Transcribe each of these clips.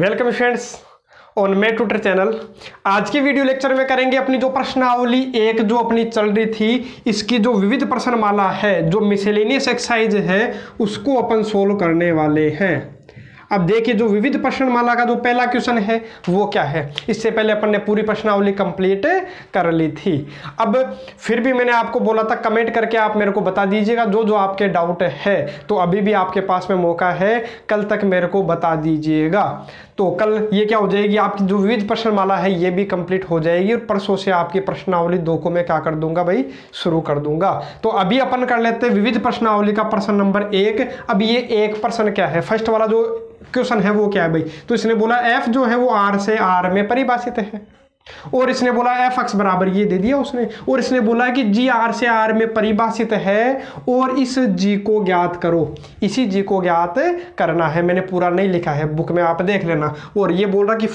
Welcome friends on May tutor channel. आज की video lecture में करेंगे अपनी जो प्रश्नावली एक जो अपनी चल रही थी, इसकी जो विविध प्रश्नमाला है, जो मिसेलेनियस एक्सरसाइज है, उसको अपन सोल्व करने वाले हैं। अब देखिए, जो विविध प्रश्नमाला का जो पहला क्वेश्चन है वो क्या है। इससे पहले अपन ने पूरी प्रश्नावली कंप्लीट कर ली थी। अब फिर भी मैंने आपको बोला था कमेंट करके आप मेरे को बता दीजिएगा जो जो आपके डाउट है। तो अभी भी आपके पास में मौका है, कल तक मेरे को बता दीजिएगा। तो कल ये क्या हो जाएगी, आपकी जो विविध प्रश्नमाला है ये भी कंप्लीट हो जाएगी और परसों से आपकी प्रश्नावली 2 को मैं क्या कर दूंगा भाई, शुरू कर दूंगा। तो अभी अपन कर लेते हैं विविध प्रश्नावली का प्रश्न नंबर 1। अब ये एक प्रश्न क्या है, फर्स्ट वाला जो क्वेश्चन है वो क्या है भाई। तो इसने बोला f जो है वो r से r में परिभाषित है, और इसने बोला एफ एक्स बराबर ये दे दिया उसने, और इसने बोला कि जी आर से आर में परिभाषित है और इस जी को ज्ञात करो। इसी जी को ज्ञात करना है, मैंने पूरा नहीं लिखा है, बुक में आप देख लेना। और ये बोल रहा कि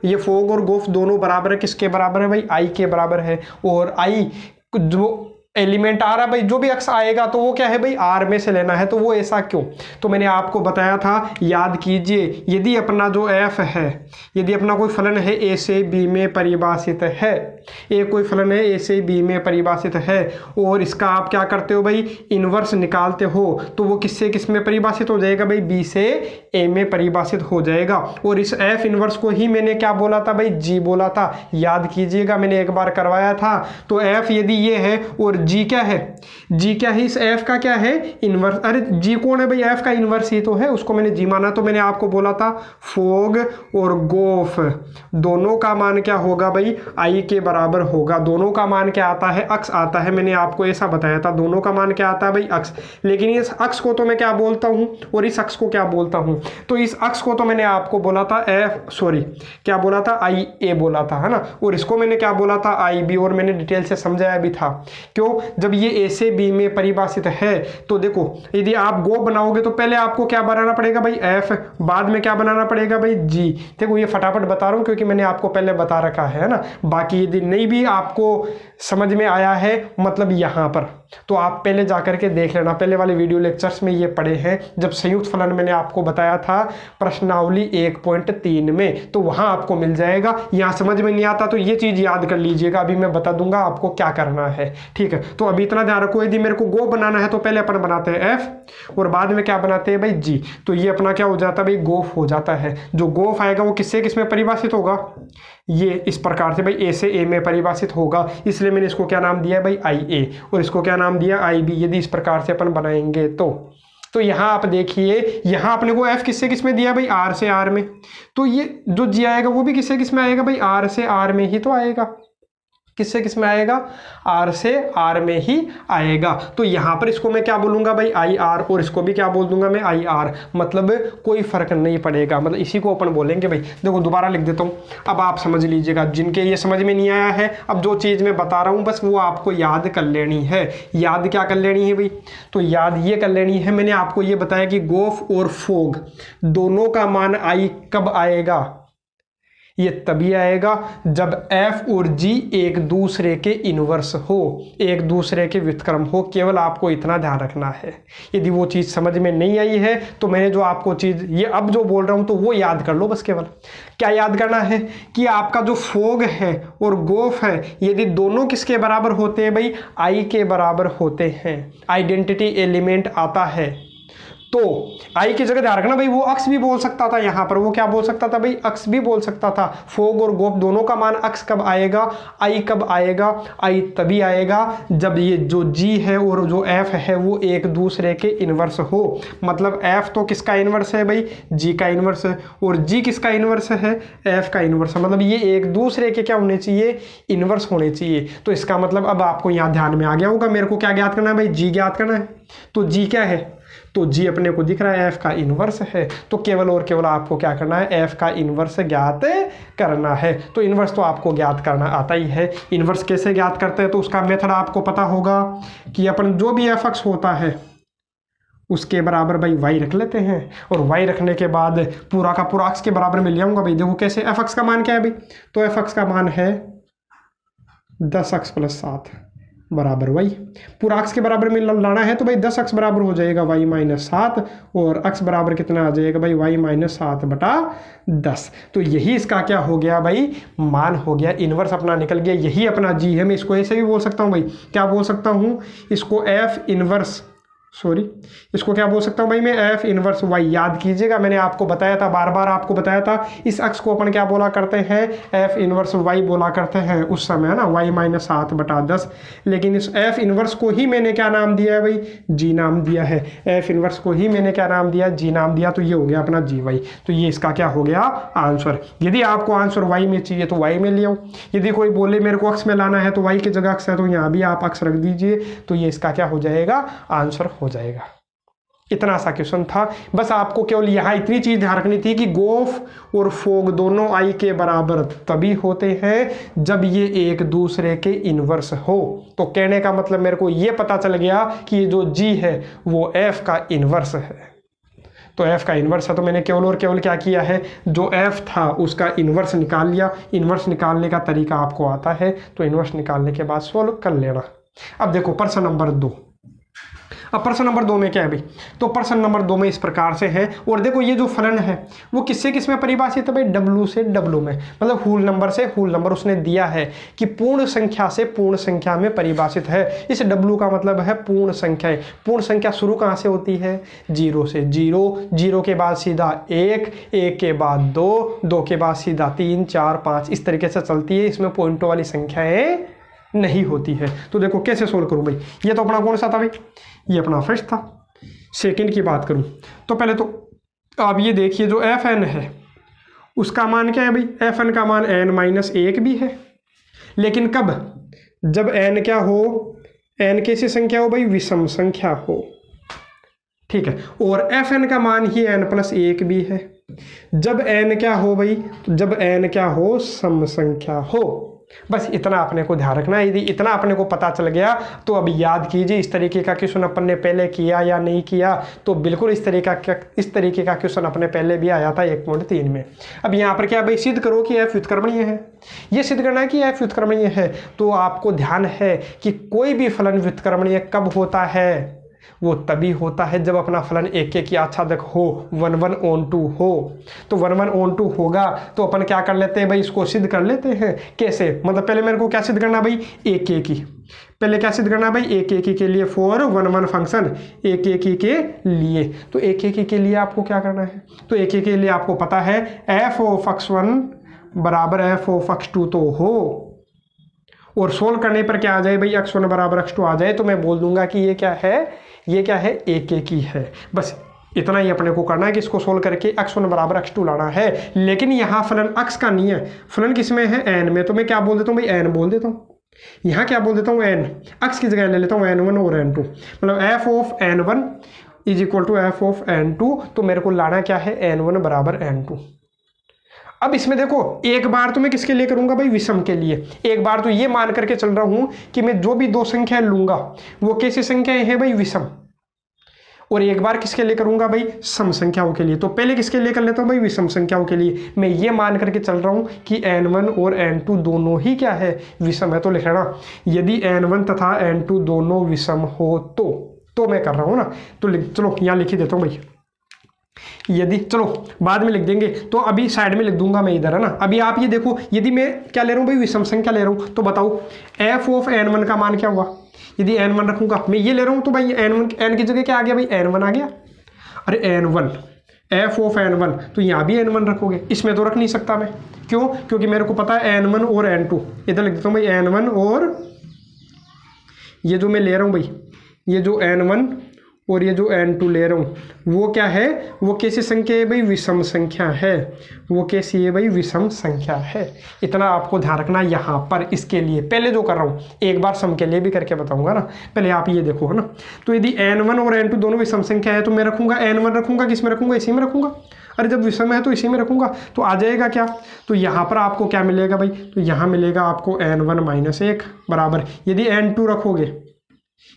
ये फोग और गोफ दोनों बराबर है, किसके बराबर है भाई, आई के बराबर है। और आई जो एलिमेंट आ रहा भाई, जो भी अक्स आएगा तो वो क्या है भाई, आर में से लेना है। तो वो ऐसा क्यों, तो मैंने आपको बताया था, याद कीजिए, यदि अपना जो एफ है, यदि अपना कोई फलन है ए से बी में परिभाषित है, ए कोई फलन है ए से बी में परिभाषित है, और इसका आप क्या करते हो भाई, इनवर्स निकालते हो, तो वो किससे किस में परिभाषित हो जाएगा भाई, बी से ए में परिभाषित हो जाएगा। और इस एफ इनवर्स को ही मैंने क्या बोला था भाई, जी बोला था, याद कीजिएगा, मैंने एक बार करवाया था। तो एफ यदि ये है और जी क्या है, जी क्या है, इस एफ का क्या है, इनवर्स। अरे जी कौन है भाई, एफ का इनवर्स ही तो है, उसको मैंने जी माना। तो मैंने आपको बोला था फोग और गोफ दोनों का मान क्या होगा भाई, आई के बराबर होगा। दोनों का मान क्या आता है, अक्स आता है, मैंने आपको ऐसा बताया था, दोनों का मान क्या आता है भाई, अक्स। लेकिन इस अक्स को तो मैं क्या बोलता हूं और इस अक्स को क्या बोलता हूं, तो इस अक्स को तो मैंने आपको बोला था क्या बोला था, आई ए बोला था, है ना। और इसको मैंने क्या बोला था, आई बी, और मैंने डिटेल से समझाया भी था। क्यों, जब ये ए से बी में परिभाषित है, तो देखो यदि आप गो बनाओगे तो पहले आपको क्या बनाना पड़ेगा भाई, एफ, बाद में क्या बनाना पड़ेगा भाई, जी। देखो ये फटाफट बता रहा हूं क्योंकि मैंने आपको पहले बता रखा है ना। बाकी यदि नहीं भी आपको समझ में आया है, मतलब यहां पर, तो आप पहले जाकर के देख लेना, पहले वाले वीडियो लेक्चर्स में ये पढ़े हैं, जब संयुक्त फलन मैंने आपको बताया था प्रश्नावली 1.3 में, तो वहां आपको मिल जाएगा। यहां समझ में नहीं आता तो ये चीज याद कर लीजिएगा, अभी मैं बता दूंगा आपको क्या करना है, ठीक है। तो अभी इतना ध्यान रखो, यदि मेरे को गो बनाना है तो पहले अपन बनाते हैं एफ और बाद में क्या बनाते हैं भाई, जी। तो ये अपना क्या हो जाता है भाई, गोफ हो जाता है। जो गोफ आएगा वो किससे किस में परिभाषित होगा, ये इस प्रकार से भाई ए से ए में परिभाषित होगा, इसलिए मैंने इसको क्या नाम दिया भाई, आई ए, और इसको क्या नाम दिया, आई बी। यदि इस प्रकार से अपन बनाएंगे तो यहाँ आप देखिए, यहाँ अपने को एफ किससे किस में दिया भाई, आर से आर में, तो ये जो जी आएगा वो भी किससे किस में आएगा भाई, आर से आर में ही तो आएगा। किससे किस में आएगा, आर से आर में ही आएगा। तो यहां पर इसको मैं क्या बोलूंगा भाई, आई आर, और इसको भी क्या बोल दूंगा मैं, आई आर। मतलब कोई फर्क नहीं पड़ेगा, मतलब इसी को अपन बोलेंगे भाई। देखो दोबारा लिख देता हूं, अब आप समझ लीजिएगा, जिनके ये समझ में नहीं आया है, अब जो चीज मैं बता रहा हूं बस वो आपको याद कर लेनी है। याद क्या कर लेनी है भाई, तो याद ये कर लेनी है, मैंने आपको ये बताया कि गोफ और फोग दोनों का मान आई कब आएगा, ये तभी आएगा जब f और g एक दूसरे के इनवर्स हो, एक दूसरे के व्युत्क्रम हो। केवल आपको इतना ध्यान रखना है। यदि वो चीज़ समझ में नहीं आई है तो मैंने जो आपको चीज़ ये अब जो बोल रहा हूँ तो वो याद कर लो बस। केवल क्या याद करना है कि आपका जो फोग है और गोफ है, यदि दोनों किसके बराबर होते हैं भाई, आई के बराबर होते हैं, आइडेंटिटी एलिमेंट आता है, तो आई की जगह ध्यान रखना भाई, वो अक्स भी बोल सकता था, यहां पर वो क्या बोल सकता था भाई, अक्स भी बोल सकता था। फोग और गोफ दोनों का मान अक्स कब आएगा, आई कब आएगा, आई तभी आएगा जब ये जो जी है और जो एफ है वो एक दूसरे के इनवर्स हो। मतलब एफ तो किसका इनवर्स है भाई, जी का इनवर्स है, और जी किसका इनवर्स है, एफ का इनवर्स है। मतलब ये एक दूसरे के क्या होने चाहिए, इनवर्स होने चाहिए। तो इसका मतलब अब आपको यहाँ ध्यान में आ गया होगा, मेरे को क्या ज्ञात करना है भाई, जी ज्ञात करना है। तो जी क्या है, तो जी अपने को दिख रहा है एफ का इनवर्स है, तो केवल और केवल आपको क्या करना है, एफ का इनवर्स ज्ञात करना है। तो इनवर्स तो आपको ज्ञात करना आता ही है। इनवर्स कैसे ज्ञात करते हैं, तो उसका मेथड आपको पता होगा कि अपन जो भी एफ एक्स होता है उसके बराबर भाई वाई रख लेते हैं, और वाई रखने के बाद पूरा का पूरा एक्स के बराबर में ले आऊंगा भाई। देखो कैसे, एफ एक्स का मान क्या है भाई, तो एफ एक्स का मान है 10x + 7 बराबर y। पूरा अक्स के बराबर में लाना है तो भाई 10 अक्स बराबर हो जाएगा y माइनस 7, और अक्स बराबर कितना आ जाएगा भाई y माइनस 7/10। तो यही इसका क्या हो गया भाई, मान हो गया, इन्वर्स अपना निकल गया। यही अपना g है। मैं इसको ऐसे भी बोल सकता हूँ भाई, क्या बोल सकता हूँ इसको, इसको क्या बोल सकता हूँ भाई मैं, f इनवर्स y। याद कीजिएगा मैंने आपको बताया था, बार बार आपको बताया था, इस अक्स को अपन क्या बोला करते हैं, f इनवर्स y बोला करते हैं उस समय, है ना, y माइनस 7/10। लेकिन इस f इनवर्स को ही मैंने क्या नाम दिया है भाई, g नाम दिया है। f इनवर्स को ही मैंने क्या नाम दिया, g नाम दिया। तो ये हो गया अपना gy। तो ये इसका क्या हो गया आंसर। यदि आपको आंसर y में चाहिए तो y में ले आओ। यदि कोई बोले मेरे को अक्स में लाना है तो y की जगह अक्स है तो यहाँ भी आप अक्स रख दीजिए। तो ये इसका क्या हो जाएगा, आंसर हो जाएगा। इतना सा क्वेश्चन था। बस आपको केवल यहाँ इतनी चीज ध्यान रखनी थी कि गोफ और फोग दोनों आई के बराबर तभी होते हैं जब ये एक दूसरे के इनवर्स हो। तो कहने का मतलब मेरे को ये पता चल गया कि ये जो जी है वो एफ का इनवर्स है। तो एफ का इनवर्स है तो मैंने केवल और केवल क्या किया है, जो एफ था उसका इनवर्स निकाल लिया। इनवर्स निकालने का तरीका आपको आता है तो इनवर्स निकालने के बाद सोल्व कर लेना। अब देखो प्रश्न नंबर 2। अब प्रश्न नंबर 2 में क्या है भाई, तो प्रश्न नंबर 2 में इस प्रकार से है। और देखो ये जो फलन है वो किससे किस में परिभाषित है भाई, डब्लू से डब्लू में, मतलब होल नंबर से होल नंबर उसने दिया है कि पूर्ण संख्या से पूर्ण संख्या में परिभाषित है। इस डब्लू का मतलब है पूर्ण संख्या। पूर्ण संख्या शुरू कहाँ से होती है, 0 से। 0 के बाद सीधा 1, 1 के बाद 2, 2 के बाद सीधा 3, 4, 5 इस तरीके से चलती है। इसमें पॉइंटों वाली संख्याएं नहीं होती है। तो देखो कैसे सोल्व करूं भाई, ये तो अपना कौन सा था भाई, ये अपना फर्स्ट था। सेकंड की बात करूं तो पहले तो आप ये देखिए जो एफ एन है उसका मान क्या है भाई, एफ एन का मान n-1 भी है। लेकिन कब, जब n क्या हो, n कैसी संख्या हो भाई, विषम संख्या हो, ठीक है। और एफ एन का मान ही n+1 भी है जब n क्या हो भाई, जब n क्या हो, सम संख्या हो। बस इतना अपने को ध्यान रखना है। यदि इतना अपने को पता चल गया तो अब याद कीजिए इस तरीके का क्वेश्चन अपन ने पहले किया या नहीं किया, तो बिल्कुल इस तरीके का क्वेश्चन अपने पहले भी आया था 1.3 में। अब यहाँ पर क्या भाई, सिद्ध करो कि f व्युत्क्रमणीय है। ये सिद्ध करना है कि f व्युत्क्रमणीय है। तो आपको ध्यान है कि कोई भी फलन व्युत्क्रमणीय कब होता है, वो तभी होता है जब अपना फलन एक एक आच्छादक हो, 1/1/2 हो। तो 1/1/2 होगा तो अपन क्या कर लेते हैं भाई, इसको सिद्ध कर लेते हैं। कैसे, मतलब पहले मेरे को क्या सिद्ध करना भाई, एक एक ही। पहले क्या सिद्ध करना भाई, एक एक ही के लिए फॉर 1 फंक्शन, एक एक ही के लिए। तो एक एक ही के लिए आपको क्या करना है, तो एक एक के लिए आपको पता है f(x1) बराबर f(x2) तो हो। और सोल्व करने पर क्या आ जाए भाई, x1 बराबर x2 आ जाए तो मैं बोल दूंगा कि ये क्या है, ये क्या है, एक एक ही है। बस इतना ही अपने को करना है कि इसको सोल्व करके x1 बराबर x2 लाना है। लेकिन यहाँ फलन x का नहीं है, फलन किस में है, n में। तो मैं क्या बोल देता हूँ भाई, n बोल देता हूँ। यहाँ क्या बोल देता हूँ, n, x की जगह ले लेता हूँ n1 और n2, मतलब f(n1) = f(n2). तो मेरे को लाना क्या है, n1 बराबर n2। अब इसमें देखो एक बार तो मैं किसके लिए करूंगा भाई, विषम के लिए। एक बार तो ये मान करके चल रहा हूं कि मैं जो भी दो संख्याएं लूंगा वो कैसी संख्याएं हैं भाई, विषम। और एक बार किसके लिए करूंगा भाई, सम संख्याओं के लिए। तो पहले किसके लिए कर लेता हूं भाई, विषम संख्याओं के लिए। मैं ये मान करके चल रहा हूं कि n1 और n2 दोनों ही क्या है, विषम है। तो लिख लेना, यदि n1 तथा n2 दोनों विषम हो तो मैं कर रहा हूं ना। तो चलो यहाँ लिख ही देता हूं भाई, यदि, चलो बाद में लिख देंगे, तो अभी साइड में लिख दूंगा मैं इधर, है ना। अभी आप ये देखो, यदि मैं क्या ले रहा हूँ भाई, विषम संख्या ले रहा हूँ, तो बताओ f(n1) का मान क्या हुआ। यदि n1 रखूंगा, मैं ये ले रहा हूँ तो भाई n की जगह क्या आ गया भाई, n1 आ गया। अरे n1, f(n1), तो यहाँ भी n1 रखोगे, इसमें तो रख नहीं सकता मैं। क्यों, क्योंकि मेरे को पता है n1 और n2। इधर लिख देता हूँ भाई n1, और ये जो मैं ले रहा हूँ भाई, ये जो n1 और ये जो n2 ले रहा हूँ वो क्या है, वो कैसी संख्या है भाई, विषम संख्या है। वो कैसी है भाई, विषम संख्या है। इतना आपको ध्यान रखना यहाँ पर। इसके लिए पहले जो कर रहा हूँ एक बार सम के लिए भी करके बताऊंगा ना, पहले आप ये देखो, है ना। तो यदि n1 और n2 दोनों विषम संख्या है तो मैं रखूंगा n1, रखूंगा किस में रखूंगा, इसी में रखूंगा। अरे जब विषम है तो इसी में रखूंगा। तो आ जाएगा क्या, तो यहाँ पर आपको क्या मिलेगा भाई, तो यहाँ मिलेगा आपको n1-1 बराबर, यदि n2 रखोगे,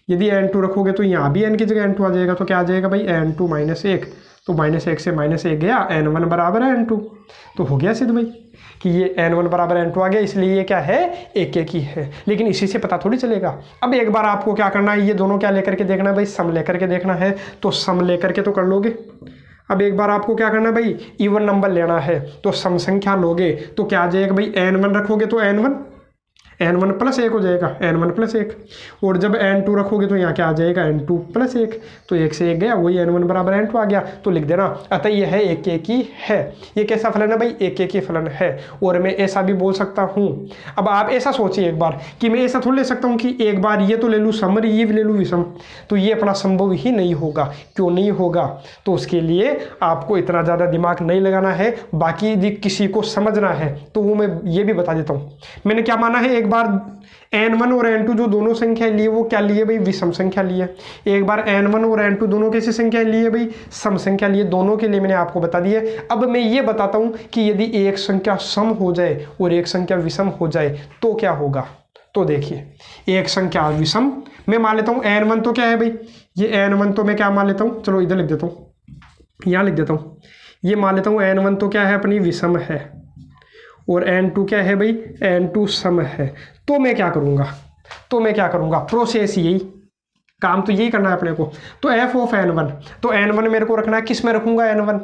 यदि n2 रखोगे तो यहाँ भी n की जगह n2 आ जाएगा। तो क्या आ जाएगा भाई, n2-1। तो -1 से -1 गया, n1 बराबर है n2। तो हो गया सिद्ध भाई। कि ये n1 बराबर n2 आ गया, इसलिए ये क्या है, एक एक ही है। लेकिन इसी से पता थोड़ी चलेगा। अब एक बार आपको क्या करना है, ये दोनों क्या लेकर के देखना है भाई, सम लेकर के देखना है। तो सम लेकर के तो कर लोगे। अब एक बार आपको क्या करना है भाई, इवन नंबर लेना है, तो सम संख्या लोगे तो क्या आ जाएगा भाई, n1 रखोगे तो n1 प्लस 1 हो जाएगा, n1 प्लस 1। और जब n2 रखोगे तो यहाँ क्या आ जाएगा, n2 प्लस 1। तो 1 से 1 गया, वही n1 बराबर n2 आ गया। तो लिख देना, अतः यह है एक एक ही है। ये कैसा फलन है भाई, एक एक ही फलन है। और मैं ऐसा भी बोल सकता हूँ। अब आप ऐसा सोचिए एक बार कि मैं ऐसा थोड़ा ले सकता हूँ कि एक बार ये तो ले लूँ सम, ये भी ले लूँ विषम, तो ये अपना संभव ही नहीं होगा। क्यों नहीं होगा, तो उसके लिए आपको इतना ज़्यादा दिमाग नहीं लगाना है। बाकी यदि किसी को समझना है तो वो मैं ये भी बता देता हूँ। मैंने क्या माना है, एक बार n1 और n2 जो दोनों संख्या लिए वो क्या लिए भाई, विषम संख्या लिए। एक बार n1 और n2 दोनों कैसी संख्या लिए भाई, सम संख्या लिए। दोनों के लिए मैंने आपको बता दिया। अब मैं ये बताता हूँ कि यदि एक संख्या सम हो जाए और एक संख्या विषम हो जाए तो क्या होगा। तो देखिए, एक संख्या विषम मैं मान लेता हूँ, n1 तो क्या है भाई, ये n1 तो मैं क्या मान लेता हूँ, चलो इधर लिख देता हूँ, यहाँ लिख देता हूँ। ये मान लेता हूँ n1 तो क्या है, अपनी विषम है, और n2 क्या है भाई, n2 सम है। तो मैं क्या करूँगा, प्रोसेस यही, काम तो यही करना है अपने को। तो f ऑफ n1, तो n1 मेरे को रखना है, किस में रखूँगा n1,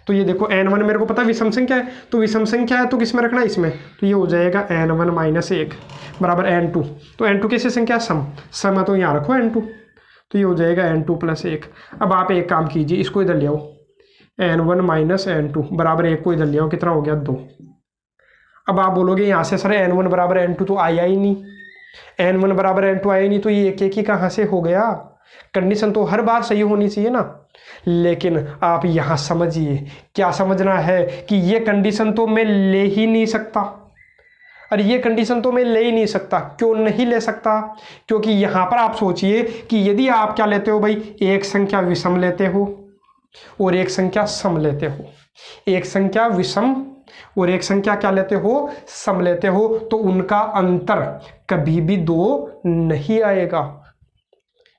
तो ये देखो n1 मेरे को पता है विषम संख्या है, तो विषम संख्या है तो किस में रखना है, इसमें। तो ये हो जाएगा n1 माइनस 1 बराबर n2। तो n2 कैसी संख्या, सम है, तो यहाँ रखो n2। तो ये हो जाएगा n2 प्लस 1। अब आप एक काम कीजिए, इसको इधर ले आओ, n1 माइनस n2 बराबर 1 को इधर ले आओ, कितना हो गया 2। अब आप बोलोगे यहाँ से सर n1 बराबर n2 तो आया ही नहीं, n1 बराबर n2 आया ही नहीं, तो ये एक एक ही कहाँ से हो गया। कंडीशन तो हर बार सही होनी चाहिए ना। लेकिन आप यहाँ समझिए, क्या समझना है कि ये कंडीशन तो मैं ले ही नहीं सकता। अरे ये कंडीशन तो मैं ले ही नहीं सकता। क्यों नहीं ले सकता, क्योंकि यहाँ पर आप सोचिए कि यदि आप क्या लेते हो भाई, एक संख्या विषम लेते हो और एक संख्या सम लेते हो, एक संख्या विषम और एक संख्या क्या लेते हो, सम लेते हो, तो उनका अंतर कभी भी 2 नहीं आएगा।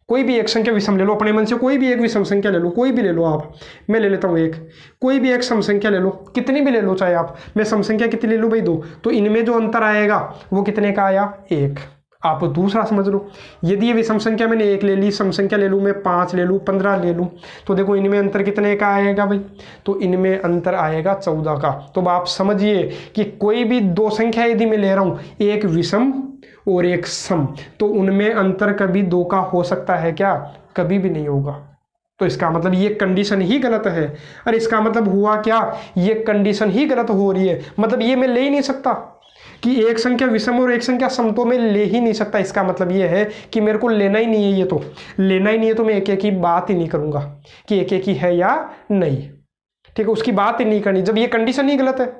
कोई भी एक संख्या विषम ले लो, अपने मन से कोई भी एक विषम संख्या ले लो, कोई भी ले लो आप, मैं ले लेता हूँ एक, कोई भी एक सम संख्या ले लो, कितनी भी ले लो चाहे आप, मैं सम संख्या कितनी ले लूँ भाई 2, तो इनमें जो अंतर आएगा वो कितने का आया, 1। आप दूसरा समझ लो, यदि ये विषम संख्या मैंने 1 ले ली, सम संख्या ले लूँ मैं 5 ले लूँ, 15 ले लूँ, तो देखो इनमें अंतर कितने का आएगा भाई, तो इनमें अंतर आएगा 14 का। तो आप समझिए कि कोई भी 2 संख्या यदि मैं ले रहा हूँ, एक विषम और एक सम, तो उनमें अंतर कभी 2 का हो सकता है क्या, कभी भी नहीं होगा। तो इसका मतलब ये कंडीशन ही गलत है। अरे इसका मतलब हुआ क्या, ये कंडीशन ही गलत हो रही है, मतलब ये मैं ले ही नहीं सकता कि एक संख्या विषम और एक संख्या सम, तो मैं ले ही नहीं सकता। इसका मतलब ये है कि मेरे को लेना ही नहीं है, ये तो लेना ही नहीं है, तो मैं एक एक की बात ही नहीं करूँगा कि एक एक ही है या नहीं, ठीक है, उसकी बात ही नहीं करनी। जब ये कंडीशन ही गलत है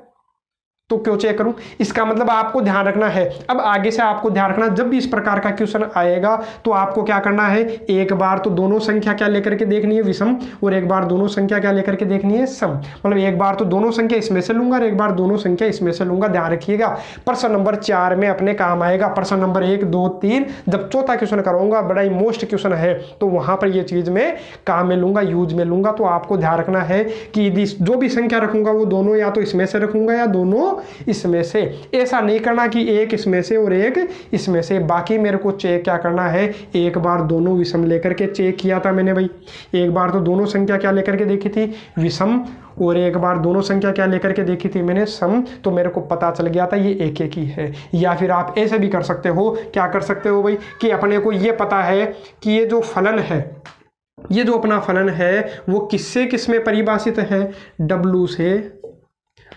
तो क्यों चेक करूं, इसका मतलब आपको ध्यान रखना है। अब आगे से आपको ध्यान रखना, जब भी इस प्रकार का क्वेश्चन आएगा तो आपको क्या करना है, एक बार तो दोनों संख्या क्या लेकर के देखनी है, विषम, और एक बार दोनों संख्या क्या लेकर के देखनी है, सम। मतलब एक बार तो दोनों संख्या इसमें से लूंगा और एक बार दोनों संख्या इसमें से लूंगा। ध्यान रखिएगा, प्रश्न नंबर 4 में अपने काम आएगा। प्रश्न नंबर 1, 2, 3 जब चौथा क्वेश्चन कराऊंगा, बड़ा ही मोस्ट क्वेश्चन है, तो वहां पर ये चीज में काम में लूंगा, यूज में लूंगा। तो आपको ध्यान रखना है कि यदि जो भी संख्या रखूंगा वो दोनों या तो इसमें से रखूंगा या दोनों इसमें से। ऐसा नहीं करना कि एक इसमें से और एक इसमें से। बाकी मेरे को चेक क्या करना है, एक बार दोनों विषम लेकर के चेक किया था मैंने भाई, एक बार तो दोनों संख्या क्या लेकर के देखी थी, विषम, और एक बार दोनों संख्या क्या लेकर के देखी थी मैंने, सम। तो मेरे को पता चल गया था ये एक एक ही है। या फिर आप ऐसे भी कर सकते हो, क्या कर सकते हो भाई, कि अपने को ये पता है कि ये जो फलन है, ये जो अपना फलन है वो किससे किस में परिभाषित है, W से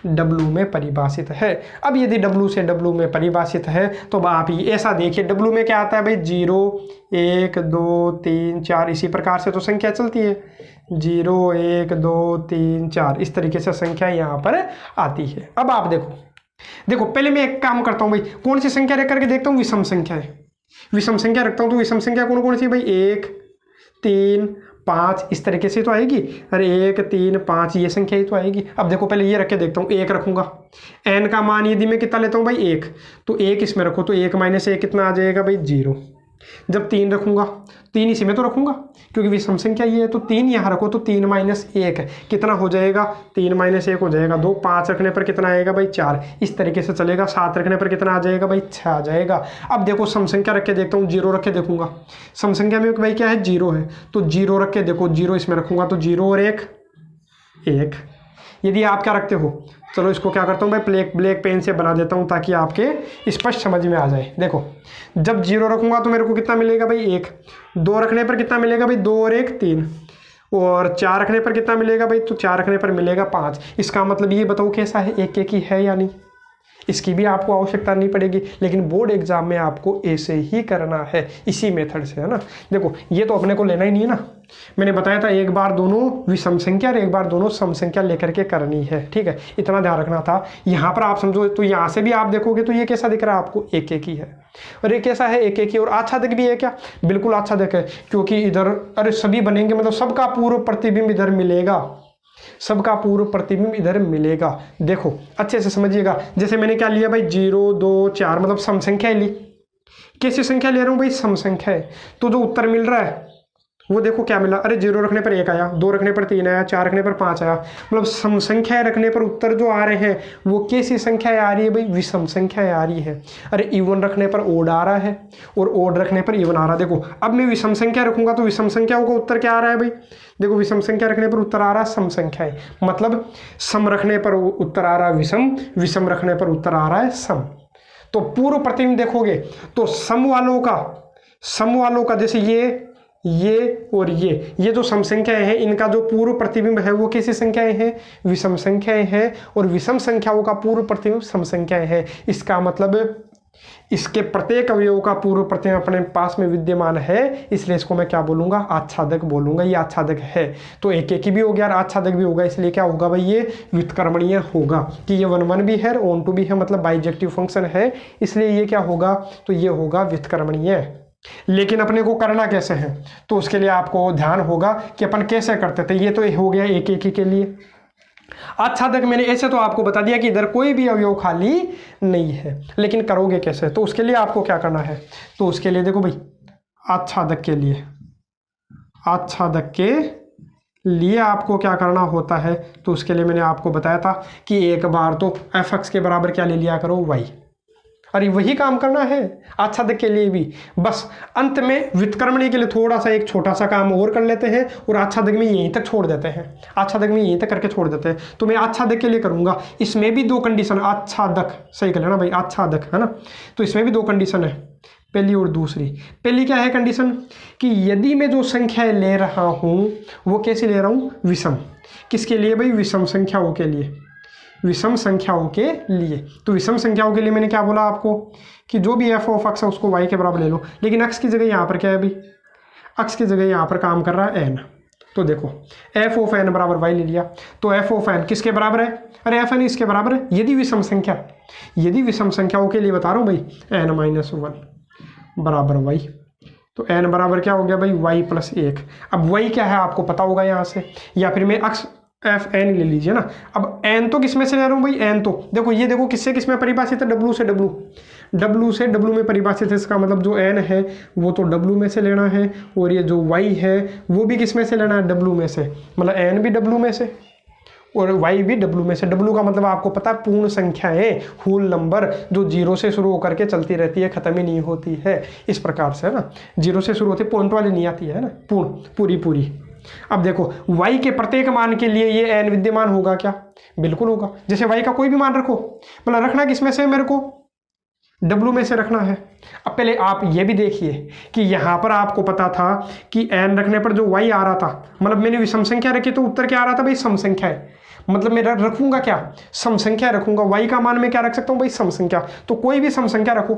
W में परिभाषित है। अब यदि W से W में परिभाषित है तो आप ये ऐसा देखिए, W में क्या आता है भाई, 0, 1, 2, 3, 4, इसी प्रकार से तो संख्या चलती है, 0, 1, 2, 3, 4, इस तरीके से संख्या यहाँ पर आती है। अब आप देखो पहले मैं एक काम करता हूँ भाई, कौन सी संख्या रख करके देखता हूँ, विषम संख्या है, विषम संख्या रखता हूँ। तो विषम संख्या कौन कौन सी भाई, 1, 3, 5, इस तरीके से तो आएगी। अरे 1, 3, 5 ये संख्या ही तो आएगी। अब देखो पहले ये रख के देखता हूँ, 1 रखूंगा, n का मान यदि मैं कितना लेता हूँ भाई 1, तो 1 इसमें रखो, तो 1 - 1 कितना आ जाएगा भाई, 0। जब 3 रखूंगा 3 इसी में तो रखूंगा, क्योंकि विषम संख्या ये है, तो 3 यहाँ रखो तो 3 माइनस 1 कितना हो जाएगा, 3 माइनस 1 हो जाएगा 2, 5 रखने पर कितना आएगा भाई 4, इस तरीके से चलेगा। 7 रखने पर कितना आ जाएगा भाई 6 आ जाएगा। अब देखो सम संख्या रख के देखता हूँ, 0 रख के देखूंगा। सम संख्या में भाई क्या है 0 है, तो 0 रख के देखो, 0 इसमें रखूंगा तो 0 और 1 1। यदि आप क्या रखते हो, चलो इसको क्या करता हूँ भाई ब्लैक पेन से बना देता हूँ ताकि आपके स्पष्ट समझ में आ जाए। देखो जब 0 रखूंगा तो मेरे को कितना मिलेगा भाई 1, 2 रखने पर कितना मिलेगा भाई 2 और 1 3, और 4 रखने पर कितना मिलेगा भाई, तो 4 रखने पर मिलेगा 5। इसका मतलब ये बताओ कैसा है, एक एक ही है या नहीं। इसकी भी आपको आवश्यकता नहीं पड़ेगी, लेकिन बोर्ड एग्जाम में आपको ऐसे ही करना है, इसी मेथड से, है ना। देखो ये तो अपने को लेना ही नहीं है ना, मैंने बताया था एक बार दोनों विषम संख्या और एक बार दोनों सम संख्या लेकर के करनी है, ठीक है, इतना ध्यान रखना था। यहाँ पर आप समझो तो यहाँ से भी आप देखोगे तो ये कैसा दिख रहा है आपको, एक एक ही है, और ये कैसा है एक एक ही, और आच्छादक भी है क्या, बिल्कुल आच्छादक है, क्योंकि इधर अरे सभी बनेंगे, मतलब सबका पूर्व प्रतिबिंब इधर मिलेगा, सबका पूर्व प्रतिबिंब इधर मिलेगा। देखो अच्छे से समझिएगा, जैसे मैंने क्या लिया भाई 0 2 4 मतलब सम संख्या ली, कैसी संख्या ले रहा हूँ भाई सम संख्या है, तो जो उत्तर मिल रहा है वो देखो क्या मिला, अरे 0 रखने पर 1 आया, 2 रखने पर 3 आया, 4 रखने पर 5 आया, मतलब सम संख्या रखने पर उत्तर जो आ रहे हैं वो कैसी संख्या आ रही है भाई, विषम संख्या आ रही है। अरे इवन रखने पर ओड आ रहा है और ओड रखने पर इवन आ रहा है। देखो अब मैं विषम संख्या रखूंगा तो विषम संख्याओं का उत्तर क्या आ रहा है भाई, देखो विषम संख्या रखने पर उत्तर आ रहा है सम संख्या है, मतलब सम रखने पर उत्तर आ रहा है विषम, विषम रखने पर उत्तर आ रहा है सम। तो पूर्व प्रतिबिंब देखोगे तो सम वालों का जैसे ये और ये जो सम संख्याएं हैं इनका जो पूर्व प्रतिबिंब है वो कैसी संख्याएं हैं, विषम संख्याएं हैं, और विषम संख्याओं का पूर्व प्रतिबिंब सम संख्याएं हैं। इसका मतलब इसके प्रत्येक अवयव का पूर्व प्रतिबिंब अपने पास में विद्यमान है, इसलिए इसको मैं क्या बोलूंगा, आच्छादक बोलूंगा। ये आच्छादक है तो एक एक ही भी हो गया और आच्छादक भी होगा, इसलिए क्या होगा भाई ये व्युत्क्रमणीय होगा, कि ये 1 1 भी है और on to भी है, मतलब बाइजेक्टिव फंक्शन है, इसलिए ये क्या होगा, तो ये होगा व्युत्क्रमणीय। लेकिन अपने को करना कैसे है, तो उसके लिए आपको ध्यान होगा कि अपन कैसे करते थे। ये तो हो गया एक एक ही के लिए। आच्छादक मैंने ऐसे तो आपको बता दिया कि इधर कोई भी अवयव खाली नहीं है, लेकिन करोगे कैसे, तो उसके लिए आपको क्या करना है, तो उसके लिए देखो भाई आच्छादक के लिए आपको क्या करना होता है, तो उसके लिए मैंने आपको बताया था कि एक बार तो f(x) के बराबर क्या ले लिया करो y, अरे वही काम करना है आच्छादक के लिए भी। बस अंत में व्युत्क्रमणीय के लिए थोड़ा सा एक छोटा सा काम और कर लेते हैं और आच्छादक में यहीं तक छोड़ देते हैं, आच्छादक में यहीं तक करके छोड़ देते हैं। तो मैं आच्छादक के लिए करूंगा, इसमें भी 2 कंडीशन, आच्छादक सही कर लेना भाई, आच्छादक है ना, तो इसमें भी 2 कंडीशन है, पहली और दूसरी। पहली क्या है कंडीशन, कि यदि मैं जो संख्या ले रहा हूँ वो कैसे ले रहा हूँ, विषम। किसके लिए भाई, विषम संख्याओं के लिए, विषम संख्याओं के लिए। तो विषम संख्याओं के लिए मैंने क्या बोला आपको कि जो भी f(x) है उसको y के बराबर ले लो, लेकिन x की जगह यहाँ पर क्या है भाई, x की जगह यहाँ पर काम कर रहा है n। तो देखो f(n) बराबर y ले लिया, तो f(n) किसके बराबर है, अरे f(n) इसके बराबर है यदि विषम संख्याओं के लिए बता रहा हूँ भाई, n-1 बराबर y, तो n बराबर क्या हो गया भाई y + 1। अब y क्या है आपको पता होगा यहाँ से, या फिर मैं f(n) ले लीजिए ना। अब n तो किस में से ले रहा हूँ भाई, n तो देखो ये देखो किससे किस में परिभाषित है, w से w में परिभाषित है। इसका मतलब जो n है वो तो w में से लेना है, और ये जो y है वो भी किस में से लेना है, w में से, मतलब n भी w में से और y भी w में से। w का मतलब आपको पता है पूर्ण संख्याएं, होल नंबर, जो 0 से शुरू होकर के चलती रहती है, खत्म ही नहीं होती है, इस प्रकार से है ना, 0 से शुरू होती है, पॉइंट वाली नहीं आती है ना, पूरी। अब देखो y के प्रत्येक मान के लिए ये n विद्यमान होगा क्या, बिल्कुल होगा। जैसे y का कोई भी मान रखो, मतलब रखना किस में से, मेरे को w में से रखना है। अब पहले आप ये भी देखिए कि यहाँ पर आपको पता था कि n रखने पर जो y आ रहा था, मतलब मैंने विषम संख्या रखी तो उत्तर क्या आ रहा था भाई, सम संख्या है, मतलब मैं रखूंगा क्या, सम संख्या रखूंगा। y का मान मैं क्या रख सकता हूँ भाई, सम संख्या। तो कोई भी सम संख्या रखो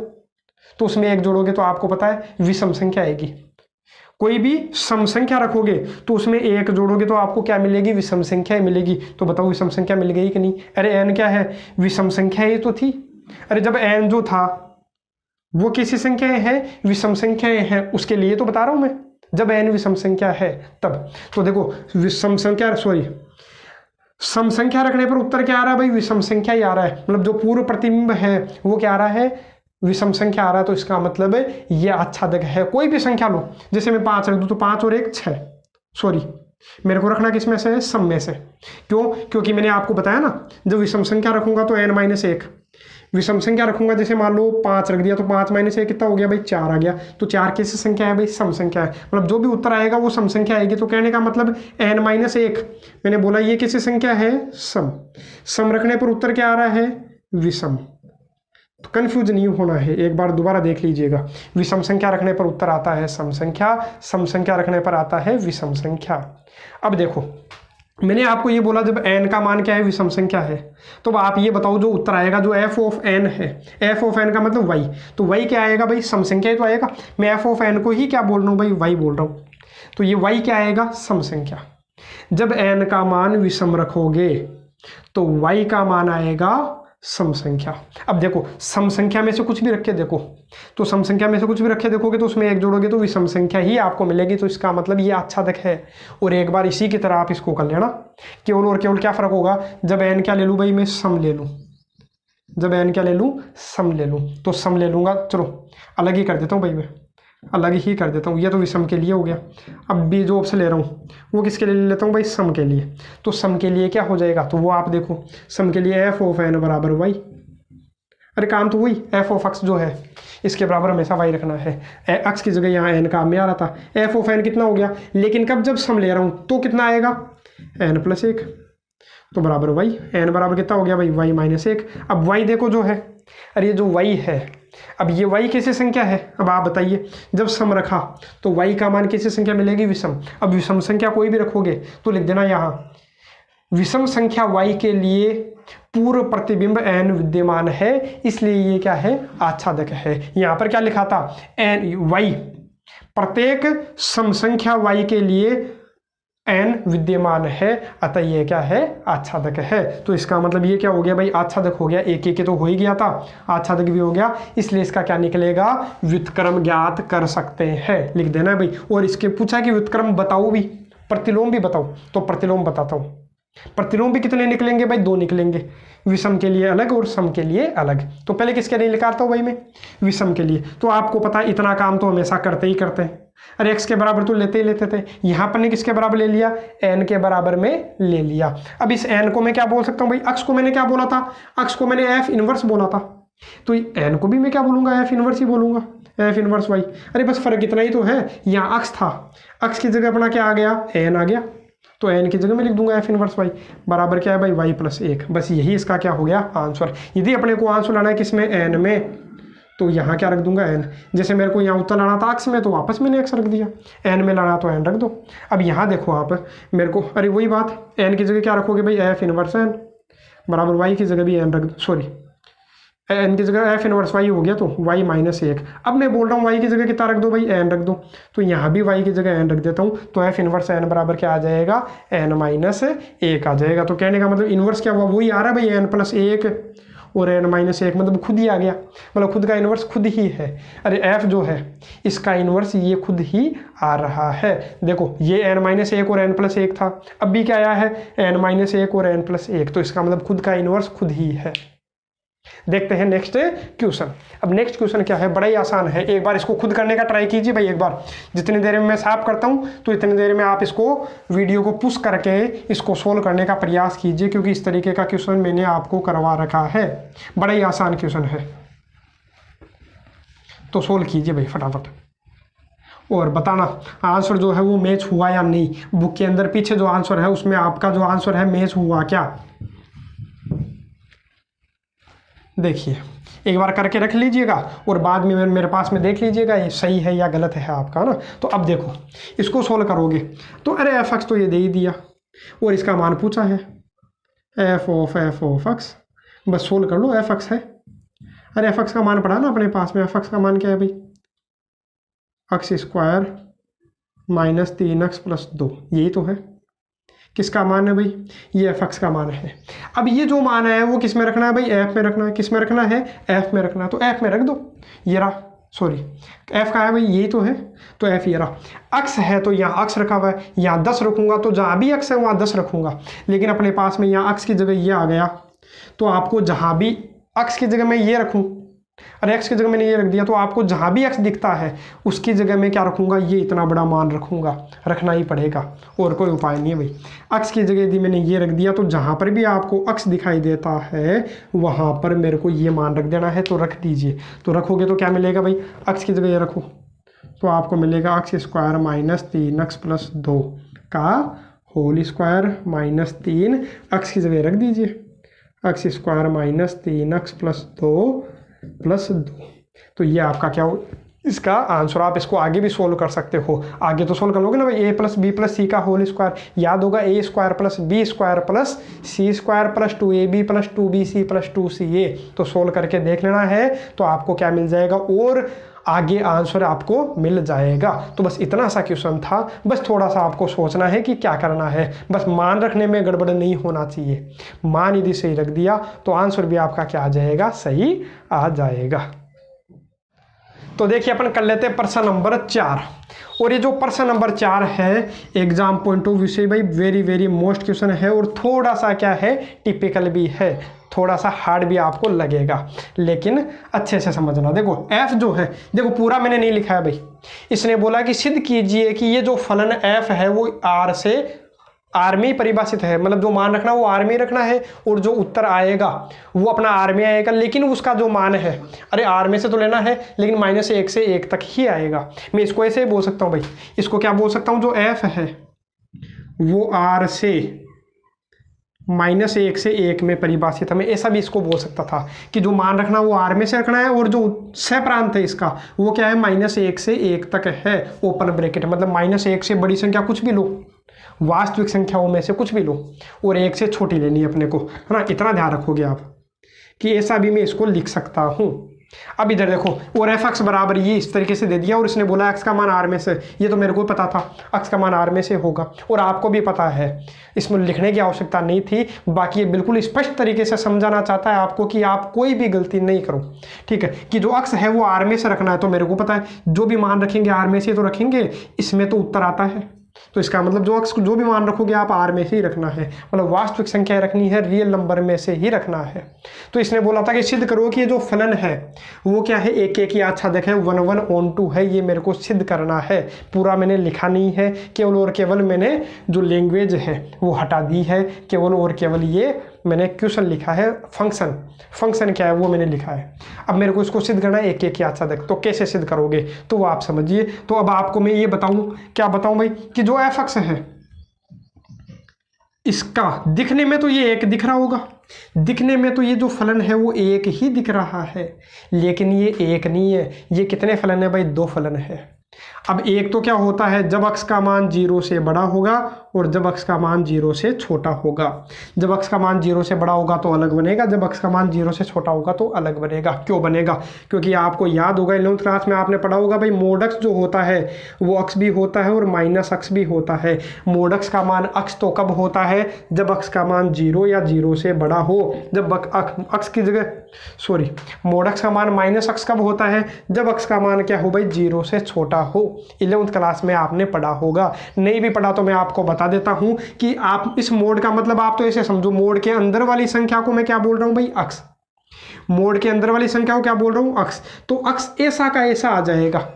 तो उसमें 1 जोड़ोगे तो आपको पता है विषम संख्या आएगी, कोई भी सम संख्या रखोगे तो उसमें 1 जोड़ोगे तो आपको क्या मिलेगी, विषम संख्या मिलेगी। तो बताओ विषम संख्या मिल गई कि नहीं, अरे n क्या है, विषम संख्या ही तो थी। अरे जब n जो था वो किसी संख्याएं हैं, विषम संख्याएं हैं, उसके लिए तो बता रहा हूं मैं, जब n विषम संख्या है तब। तो देखो सम संख्या रखने पर उत्तर क्या आ रहा है भाई, विषम संख्या ही आ रहा है, मतलब जो पूर्व प्रतिबिंब है वो क्या आ रहा है, विषम संख्या आ रहा है तो इसका मतलब ये आच्छादक है। कोई भी संख्या लो, जैसे मैं 5 रख दूँ तो 5 और 1 6, सॉरी मेरे को रखना किस में से है, सम में से। क्यों? क्योंकि मैंने आपको बताया ना, जब विषम संख्या रखूंगा तो n-1, विषम संख्या रखूंगा जैसे मान लो 5 रख दिया तो 5 - 1 कितना हो गया भाई, 4 आ गया। तो 4 कैसी संख्या है भाई, सम संख्या है। मतलब जो भी उत्तर आएगा वो सम संख्या आएगी। तो कहने का मतलब n-1, मैंने बोला ये कैसी संख्या है, सम। सम रखने पर उत्तर क्या आ रहा है, विषम। तो कंफ्यूज नहीं होना है, एक बार दोबारा देख लीजिएगा। विषम संख्या रखने पर उत्तर आता है सम संख्या, सम संख्या रखने पर आता है विषम संख्या। अब देखो, मैंने आपको ये बोला जब n का मान क्या है, विषम संख्या है, तो आप ये बताओ जो उत्तर आएगा, जो f ऑफ n है, f ऑफ n का मतलब y, तो y क्या आएगा भाई, सम संख्या ही तो आएगा। मैं f ऑफ n को ही क्या बोल रहा हूँ भाई, y बोल रहा हूँ। तो ये y क्या आएगा, सम संख्या। जब n का मान विषम रखोगे तो y का मान आएगा सम संख्या। अब देखो, सम संख्या में से कुछ भी रख के देखो, तो सम संख्या में से कुछ भी रखे देखोगे तो उसमें एक जोड़ोगे तो विषम संख्या ही आपको मिलेगी। तो इसका मतलब ये आच्छादक है। और एक बार इसी की तरह आप इसको कर लेना। केवल और केवल क्या फर्क होगा, जब n क्या ले लूँ भाई, मैं सम ले लूँ। जब n क्या ले लूँ, सम ले लूँ, तो सम ले लूँगा। चलो अलग ही कर देता हूँ भाई, मैं अलग ही कर देता हूँ। ये तो विषम के लिए हो गया। अब भी जो ऑप्शन ले रहा हूँ वो किसके लिए ले लेता हूँ भाई, सम के लिए। तो सम के लिए क्या हो जाएगा, तो वो आप देखो, सम के लिए f ऑफ n बराबर y। अरे काम तो वही, f ऑफ x जो है इसके बराबर हमेशा y रखना है। x की जगह यहाँ n काम में आ रहा था। f ऑफ n कितना हो गया, लेकिन कब, जब सम ले रहा हूँ तो कितना आएगा, n+1, तो बराबर y। n बराबर कितना हो गया भाई, y-1। अब y देखो जो है, अरे ये जो y है, अब ये y कैसी संख्या है, अब आप बताइए। जब सम रखा तो y का मान कैसी संख्या मिलेगी, विषम। अब विषम संख्या कोई भी रखोगे तो लिख देना यहाँ, विषम संख्या y के लिए पूर्व प्रतिबिंब n विद्यमान है, इसलिए ये क्या है, आच्छादक है। यहाँ पर क्या लिखा था, y, प्रत्येक सम संख्या y के लिए n विद्यमान है, अतः ये क्या है, आच्छादक है। तो इसका मतलब ये क्या हो गया भाई, आच्छादक हो गया। एक एक तो हो ही गया था, आच्छादक भी हो गया, इसलिए इसका क्या निकलेगा, व्युत्क्रम ज्ञात कर सकते हैं, लिख देना भाई। और इसके पूछा कि व्युत्क्रम बताओ भी, प्रतिलोम भी बताओ, तो प्रतिलोम बताता हूँ। प्रतिलोम भी कितने निकलेंगे भाई, 2 निकलेंगे, विषम के लिए अलग और सम के लिए अलग। तो पहले किसके लिए निकालता हूँ भाई मैं, विषम के लिए। तो आपको पता है इतना काम तो हमेशा करते ही करते हैं। अरे x के बराबर तो लेते ही लेते थे, यहाँ पर ने किसके बराबर ले लिया, n के बराबर में ले लिया। अब इस n को मैं क्या बोल सकता हूँ भाई, अक्ष को मैंने क्या बोला था, अक्ष को मैंने f इनवर्स बोला था, तो n को भी मैं क्या बोलूँगा, f इनवर्स ही बोलूँगा, f इनवर्स y। अरे बस फर्क इतना ही तो है, यहाँ अक्ष था, अक्ष की जगह अपना क्या आ गया, n आ गया, तो n की जगह मैं लिख दूंगा f इनवर्स y बराबर क्या है भाई, y+1। बस यही इसका क्या हो गया, आंसर। यदि अपने को आंसर लाना है किसमें, n में, तो यहाँ क्या रख दूंगा, n। जैसे मेरे को यहाँ उत्तर लाना था x में, तो वापस मैंने x रख दिया, n में लाना तो n रख दो। अब यहाँ देखो आप, मेरे को, अरे वही बात, n की जगह क्या रखोगे भाई, f इनवर्स n बराबर y की जगह भी n रख दो, सॉरी n की जगह f इनवर्स y हो गया, तो y-1। अब मैं बोल रहा हूँ y की जगह कितना रख दो भाई, n रख दो, तो यहाँ भी y की जगह n रख देता हूँ, तो f इनवर्स n बराबर क्या आ जाएगा, n-1 आ जाएगा। तो कहने का मतलब इनवर्स क्या हुआ, वही आ रहा है भाई, n+1 और n-1, मतलब खुद ही आ गया, मतलब खुद का इनवर्स खुद ही है। अरे f जो है इसका इनवर्स ये खुद ही आ रहा है। देखो ये n-1 और n+1 था, अब भी क्या आया है, n-1 और n+1, तो इसका मतलब खुद का इनवर्स खुद ही है। देखते हैं नेक्स्ट क्वेश्चन। अब नेक्स्ट क्वेश्चन क्या है, बड़ा ही आसान है, एक बार इसको खुद करने का ट्राई कीजिए भाई। एक बार जितनी देर में मैं साफ करता हूं तो इतनी देर में आप इसको वीडियो को पुश करके इसको सोल्व करने का प्रयास कीजिए, क्योंकि इस तरीके का क्वेश्चन मैंने आपको करवा रखा है। बड़ा ही आसान क्वेश्चन है, तो सोल्व कीजिए भाई फटाफट और बताना आंसर जो है वो मैच हुआ या नहीं। बुक के अंदर पीछे जो आंसर है उसमें आपका जो आंसर है मैच हुआ क्या, देखिए एक बार करके रख लीजिएगा और बाद में मेरे पास में देख लीजिएगा ये सही है या गलत है आपका ना। तो अब देखो इसको सोल्व करोगे तो अरे f(x) तो ये दे ही दिया और इसका मान पूछा है f ऑफ x, बस सोल्व कर लो, f(x) है। अरे f(x) का मान पड़ा ना अपने पास में, f(x) का मान क्या है भाई, x² - 3x + 2, यही तो है। किसका मान है भाई, ये f(x) का मान है। अब ये जो मान है वो किस में रखना है भाई, f में रखना है। किस में रखना है, f में रखना है, तो f में रख दो। ये रहा, सॉरी f का है भाई, यही तो है, तो f ये रहा। x है तो यहाँ x रखा हुआ है, यहाँ 10 रखूंगा तो जहाँ भी x है वहाँ 10 रखूंगा, लेकिन अपने पास में यहाँ x की जगह ये आ गया, तो आपको जहाँ भी x की जगह मैं ये रखूँ और x की जगह मैंने ये रख दिया, तो आपको जहाँ भी x दिखता है उसकी जगह मैं क्या रखूँगा, ये इतना बड़ा मान रखूँगा, रखना ही पड़ेगा, और कोई उपाय नहीं है भाई। x की जगह यदि मैंने ये रख दिया तो जहाँ पर भी आपको x दिखाई देता है वहाँ पर मेरे को ये मान रख देना है, तो रख दीजिए। तो रखोगे तो क्या मिलेगा भाई, x की जगह ये रखो तो आपको मिलेगा x square minus 3x plus 2 का होल स्क्वायर माइनस 3, x की जगह रख दीजिए x square minus 3x plus 2 plus 2। तो ये आपका क्या हो, इसका आंसर। आप इसको आगे भी सोल्व कर सकते हो, आगे तो सोल्व कर लोगे ना भाई, a plus B plus C का होल स्क्वायर याद होगा, a square plus B square plus C square plus 2ab plus 2bc plus 2ca। तो सोल्व करके देख लेना है, तो आपको क्या मिल जाएगा, और आगे आंसर आपको मिल जाएगा। तो बस इतना सा क्वेश्चन था, बस थोड़ा सा आपको सोचना है कि क्या करना है, बस मान रखने में गड़बड़ नहीं होना चाहिए। मान यदि सही रख दिया तो आंसर भी आपका क्या आ जाएगा, सही आ जाएगा। तो देखिए अपन कर लेते हैं प्रश्न नंबर 4। और ये जो प्रश्न नंबर 4 है एग्जाम पॉइंट ऑफ व्यू से भाई वेरी वेरी मोस्ट क्वेश्चन है, और थोड़ा सा क्या है, टिपिकल भी है, थोड़ा सा हार्ड भी आपको लगेगा, लेकिन अच्छे से समझना। देखो f जो है, देखो पूरा मैंने नहीं लिखा है भाई, इसने बोला कि सिद्ध कीजिए कि ये जो फलन f है वो r से आर में ही परिभाषित है, मतलब जो मान रखना वो आर में ही रखना है, और जो उत्तर आएगा वो अपना आर में आएगा, लेकिन उसका जो मान है, अरे आर में से तो लेना है, लेकिन -1 से 1 तक ही आएगा। मैं इसको ऐसे ही बोल सकता हूँ भाई, इसको क्या बोल सकता हूँ, जो f है वो आर से -1 से 1 में परिभाषित है। मैं ऐसा भी इसको बोल सकता था कि जो मान रखना वो आर में से रखना है, और जो सह प्रांत है इसका वो क्या है, -1 से 1 तक है, ओपन ब्रैकेट, मतलब -1 से बड़ी संख्या कुछ भी लो, वास्तविक संख्याओं में से कुछ भी लो, और 1 से छोटी लेनी है अपने को, है ना। इतना ध्यान रखोगे आप कि ऐसा भी मैं इसको लिख सकता हूँ। अब इधर देखो, और f(x) बराबर ये इस तरीके से दे दिया, और इसने बोला x का मान r में से, ये तो मेरे को पता था x का मान r में से होगा, और आपको भी पता है, इसमें लिखने की आवश्यकता नहीं थी। बाकी ये बिल्कुल स्पष्ट तरीके से समझाना चाहता है आपको कि आप कोई भी गलती नहीं करो, ठीक है, कि जो x है वो r में से रखना है, तो मेरे को पता है जो भी मान रखेंगे r में से तो रखेंगे, इसमें तो उत्तर आता है, तो इसका मतलब जो x जो भी मान रखोगे आप r में से ही रखना है, मतलब वास्तविक संख्या रखनी है, रियल नंबर में से ही रखना है। तो इसने बोला था कि सिद्ध करो कि ये जो फलन है वो क्या है, एक एक ही अच्छा देखे 1 1 on 2 है, ये मेरे को सिद्ध करना है। पूरा मैंने लिखा नहीं है, केवल और केवल मैंने जो लैंग्वेज है वो हटा दी है, केवल और केवल ये मैंने क्वेश्चन लिखा है, फंक्शन क्या है वो मैंने लिखा है। अब मेरे को इसको सिद्ध करना है, एक एक ही अच्छा देख, तो कैसे सिद्ध करोगे तो वो आप समझिए। तो अब आपको मैं ये बताऊं, क्या बताऊं भाई, कि जो f(x) है इसका दिखने में तो ये एक दिख रहा होगा, दिखने में तो ये जो फलन है वो एक ही दिख रहा है, लेकिन ये एक नहीं है। ये कितने फलन है भाई, 2 फलन है। अब एक तो क्या होता है, जब x का मान 0 से बड़ा होगा, और जब x का मान 0 से छोटा होगा। जब x का मान 0 से बड़ा होगा तो अलग बनेगा, जब x का मान 0 से छोटा होगा तो अलग बनेगा। क्यों बनेगा, क्योंकि आपको याद होगा 11th क्लास में आपने पढ़ा होगा भाई, मोड x जो होता है वो x भी होता है और -x भी होता है। मोड x का मान x तो कब होता है, जब x का मान 0 या 0 से बड़ा हो। जब x की जगह मोड x का मान -x कब होता है, जब x का मान क्या हो भाई, 0 से छोटा हो। 11th क्लास में आपने पढ़ा होगा, नहीं भी पढ़ा तो मैं आपको बता देता हूं कि आप इस मोड का मतलब आप तो ऐसे समझो, मोड के अंदर वाली संख्या को मैं क्या बोल रहा हूं भाई, x। मोड के अंदर वाली संख्या को क्या बोल रहा हूं, x। तो x ऐसा का ऐसा आ जाएगा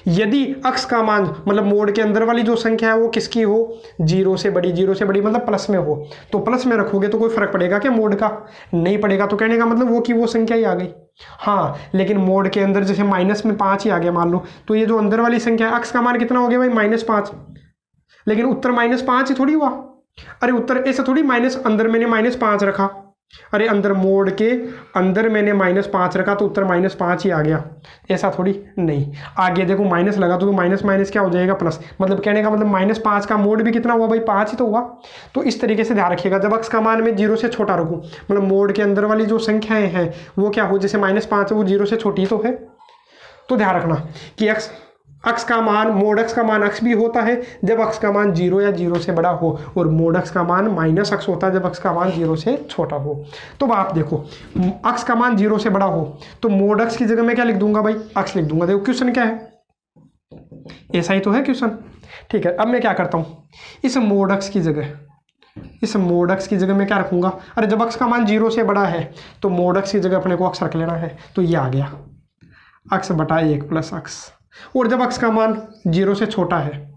यदि x का मान, मतलब मोड के अंदर वाली जो संख्या है वो किसकी हो, 0 से बड़ी। 0 से बड़ी मतलब प्लस में हो, तो प्लस में रखोगे तो कोई फर्क पड़ेगा क्या मोड का, नहीं पड़ेगा। तो कहने का मतलब वो की वो संख्या ही आ गई। हाँ, लेकिन मोड के अंदर जैसे माइनस में 5 ही आ गया मान लो, तो ये जो अंदर वाली संख्या है x का मान कितना हो गया भाई, -5। लेकिन उत्तर -5 ही थोड़ी हुआ, अरे उत्तर ऐसा थोड़ी, माइनस अंदर मैंने -5 रखा, अरे अंदर मोड के अंदर मैंने -5 रखा तो उत्तर -5 ही आ गया, ऐसा थोड़ी नहीं। आगे देखो माइनस लगा तो माइनस माइनस क्या हो जाएगा, प्लस। मतलब कहने का मतलब -5 का मोड भी कितना हुआ भाई, 5 ही तो हुआ। तो इस तरीके से ध्यान रखिएगा, जब x का मान मैं 0 से छोटा रखूँ, मतलब मोड के अंदर वाली जो संख्याएं हैं वो क्या हो, जैसे -5 है वो 0 से छोटी तो है। तो ध्यान रखना कि x का मान, मोड x का मान x भी होता है जब x का मान 0 या 0 से बड़ा हो, और मोड x का मान -x होता है जब x का मान 0 से छोटा हो। तो आप देखो x का मान 0 से बड़ा हो तो मोड x की जगह मैं क्या लिख दूंगा भाई, x लिख दूंगा। देखो क्वेश्चन क्या है, ऐसा ही तो है क्वेश्चन, ठीक है। अब मैं क्या करता हूँ, इस मोड x की जगह इस मोड x की जगह मैं क्या रखूँगा, अरे जब x का मान 0 से बड़ा है तो मोड x की जगह अपने को x रख लेना है, तो ये आ गया x बटा 1 प्लस x। और जब x का मान 0 से छोटा है,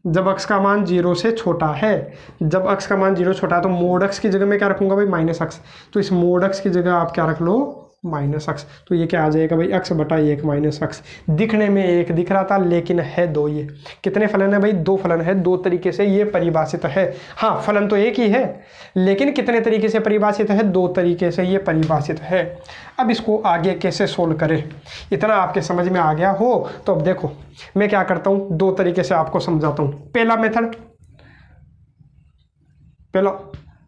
जब x का मान 0 से छोटा है, जब x का मान 0 छोटा है तो मोड x की जगह मैं क्या रखूँगा भाई, माइनस x। तो इस मोड x की जगह आप क्या रख लो, माइनस x। तो ये क्या आ जाएगा भाई, x बटा 1 माइनस x। दिखने में 1 दिख रहा था लेकिन है 2। ये कितने फलन है भाई, 2 फलन है। 2 तरीके से ये परिभाषित है। हाँ, फलन तो एक ही है लेकिन कितने तरीके से परिभाषित है, 2 तरीके से ये परिभाषित है। अब इसको आगे कैसे सोल्व करें, इतना आपके समझ में आ गया हो तो अब देखो मैं क्या करता हूँ, 2 तरीके से आपको समझाता हूँ। पहला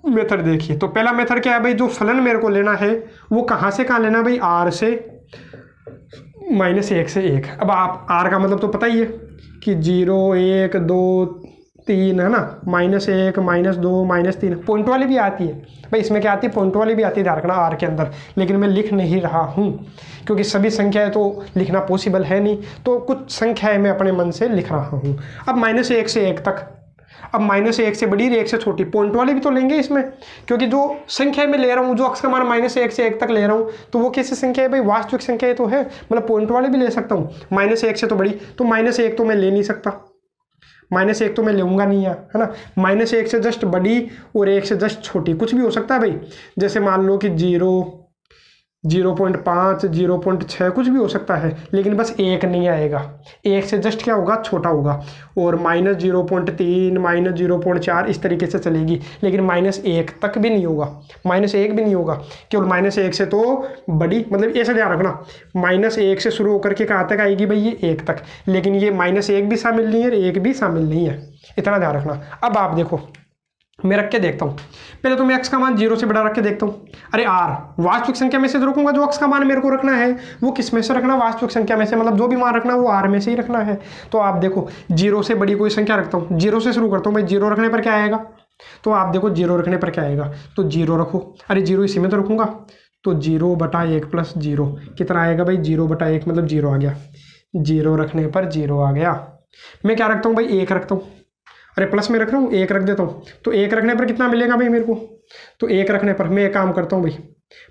मेथड देखिए, तो पहला मेथड क्या है भाई, जो फलन मेरे को लेना है वो कहाँ से कहाँ लेना है भाई, r से -1 से 1। अब आप r का मतलब तो पता ही है कि 0 1 2 3 है ना, -1 -2 -3। पॉइंट वाली भी आती है भाई, इसमें क्या आती है, पॉइंट वाली भी आती है, ध्यान रखना r के अंदर। लेकिन मैं लिख नहीं रहा हूँ क्योंकि सभी संख्याएं तो लिखना पॉसिबल है नहीं, तो कुछ संख्याएं मैं अपने मन से लिख रहा हूँ। अब -1 से 1 तक, अब -1 से बड़ी 1 से छोटी, पॉइंट वाली भी तो लेंगे इसमें, क्योंकि जो संख्या में ले रहा हूँ, जो अक्ष का मान -1 से 1 तक ले रहा हूँ, तो वो कैसी संख्या है भाई, वास्तविक संख्या तो है, मतलब पॉइंट वाली भी ले सकता हूँ। -1 से तो बड़ी, तो -1 तो मैं ले नहीं सकता, -1 तो मैं लूँगा नहीं है ना। -1 से जस्ट बड़ी और 1 से जस्ट छोटी कुछ भी हो सकता है भाई, जैसे मान लो कि 0 0.5 0.6 कुछ भी हो सकता है, लेकिन बस 1 नहीं आएगा। 1 से जस्ट क्या होगा, छोटा होगा। और -0.3 -0.4 इस तरीके से चलेगी, लेकिन -1 तक भी नहीं होगा, -1 भी नहीं होगा। केवल -1 से तो बड़ी, मतलब ऐसा ध्यान रखना, -1 से शुरू होकर के कहाँ तक आएगी भाई, ये 1 तक। लेकिन ये -1 भी शामिल नहीं है, 1 भी शामिल नहीं है, इतना ध्यान रखना। अब आप देखो, मैं रख के देखता हूँ। पहले तो मैं x का मान 0 से बड़ा रख के देखता हूँ। अरे r वास्तविक संख्या में से तो रखूंगा, जो x का मान मेरे को रखना है वो किस में से रखना, वास्तविक संख्या में से, मतलब जो भी मान रखना है वो r में से ही रखना है। तो आप देखो 0 से बड़ी कोई संख्या रखता हूँ, 0 से शुरू करता हूँ भाई। 0 रखने पर क्या आएगा, तो आप देखो 0 रखने पर क्या आएगा, तो 0 रखो। अरे 0 इसी में तो रखूंगा, तो 0 बटा 1 प्लस 0 कितना आएगा भाई, 0 बटा 1 मतलब 0 आ गया। 0 रखने पर 0 आ गया। मैं क्या रखता हूँ भाई, 1 रखता हूँ। अरे प्लस में रख रहा हूँ, 1 रख देता हूँ, तो 1 रखने पर कितना मिलेगा भाई मेरे को, तो 1 रखने पर मैं एक काम करता हूँ भाई,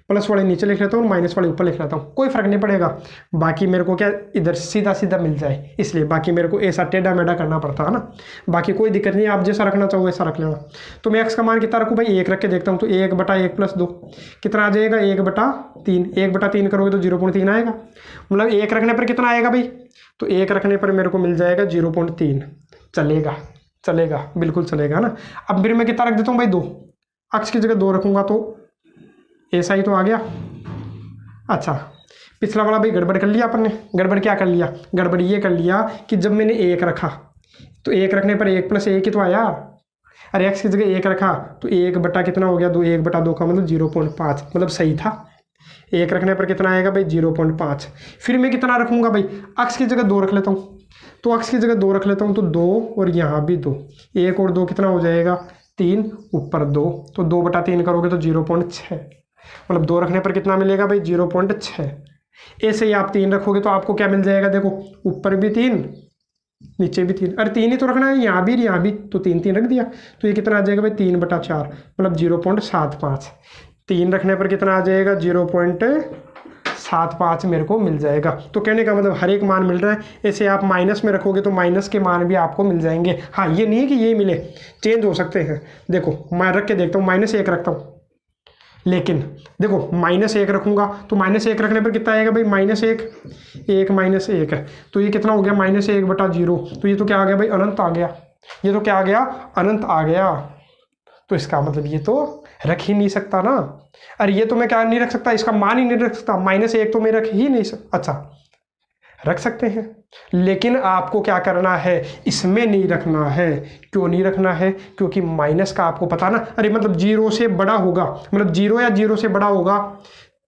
प्लस वाले नीचे लिख लेता हूँ, माइनस वाले ऊपर लिख लेता हूँ, कोई फर्क नहीं पड़ेगा। बाकी मेरे को क्या इधर सीधा सीधा मिल जाए, इसलिए बाकी मेरे को ऐसा टेढ़ा मेढ़ा करना पड़ता है ना। बाकी कोई दिक्कत नहीं, आप जैसा रखना चाहो वैसा रख लेना। तो मैं x का मान कितना रखूँ भाई, 1 रख के देखता हूँ, तो 1 बटा 1 प्लस 2 कितना आ जाएगा, 1 बटा 3। 1 बटा 3 करोगे तो 0.3 आएगा, मतलब 1 रखने पर कितना आएगा भाई, तो 1 रखने पर मेरे को मिल जाएगा 0.3। चलेगा, बिल्कुल चलेगा ना। अब फिर मैं कितना रख देता हूँ भाई, 2। x की जगह 2 रखूँगा तो ऐसा ही तो आ गया। अच्छा, पिछला वाला भाई गड़बड़ कर लिया अपन ने। गड़बड़ क्या कर लिया, गड़बड़ ये कर लिया कि जब मैंने 1 रखा तो 1 रखने पर 1 प्लस 1 ही तो आया। अरे x की जगह 1 रखा तो 1 बटा कितना हो गया, 2। 1 बटा 2 का मतलब 0.5, मतलब सही था। 1 रखने पर कितना आएगा भाई, 0.5। फिर मैं कितना रखूँगा भाई, x की जगह 2 रख लेता हूँ, तो x की जगह 2 रख लेता हूँ, तो 2 और यहाँ भी 2। 1 और 2 कितना हो जाएगा, 3 ऊपर 2, तो 2 बटा 3 करोगे तो 0.6, मतलब 2 रखने पर कितना मिलेगा भाई, 0.6। ऐसे ही आप 3 रखोगे तो आपको क्या मिल जाएगा, देखो ऊपर भी 3 नीचे भी 3। अरे 3 ही तो रखना है, यहाँ भी, तो 3 रख दिया, तो ये कितना आ जाएगा भाई, 3 बटा 4 मतलब 0.75। 3 रखने पर कितना आ जाएगा, 0.75 मेरे को मिल जाएगा। तो कहने का मतलब हर एक मान मिल रहा है। ऐसे आप माइनस में रखोगे तो माइनस के मान भी आपको मिल जाएंगे। हाँ, ये नहीं है कि ये मिले, चेंज हो सकते हैं। देखो मैं रख के देखता हूँ, -1 रखता हूँ, लेकिन देखो -1 रखूँगा तो -1 रखने पर कितना आएगा भाई, -1 -1 तो ये कितना हो गया, -1 बटा 0। तो ये तो क्या आ गया भाई, अनंत आ गया। ये तो क्या आ गया, अनंत आ गया। तो इसका मतलब ये तो रख ही नहीं सकता ना। अरे ये तो मैं क्या नहीं रख सकता, इसका मान ही नहीं रख सकता। -1 तो मैं रख ही नहीं सकता। अच्छा, रख सकते हैं, लेकिन आपको क्या करना है, इसमें नहीं रखना है। क्यों नहीं रखना है, क्योंकि माइनस का आपको पता ना। अरे मतलब 0 से बड़ा होगा, मतलब 0 या 0 से बड़ा होगा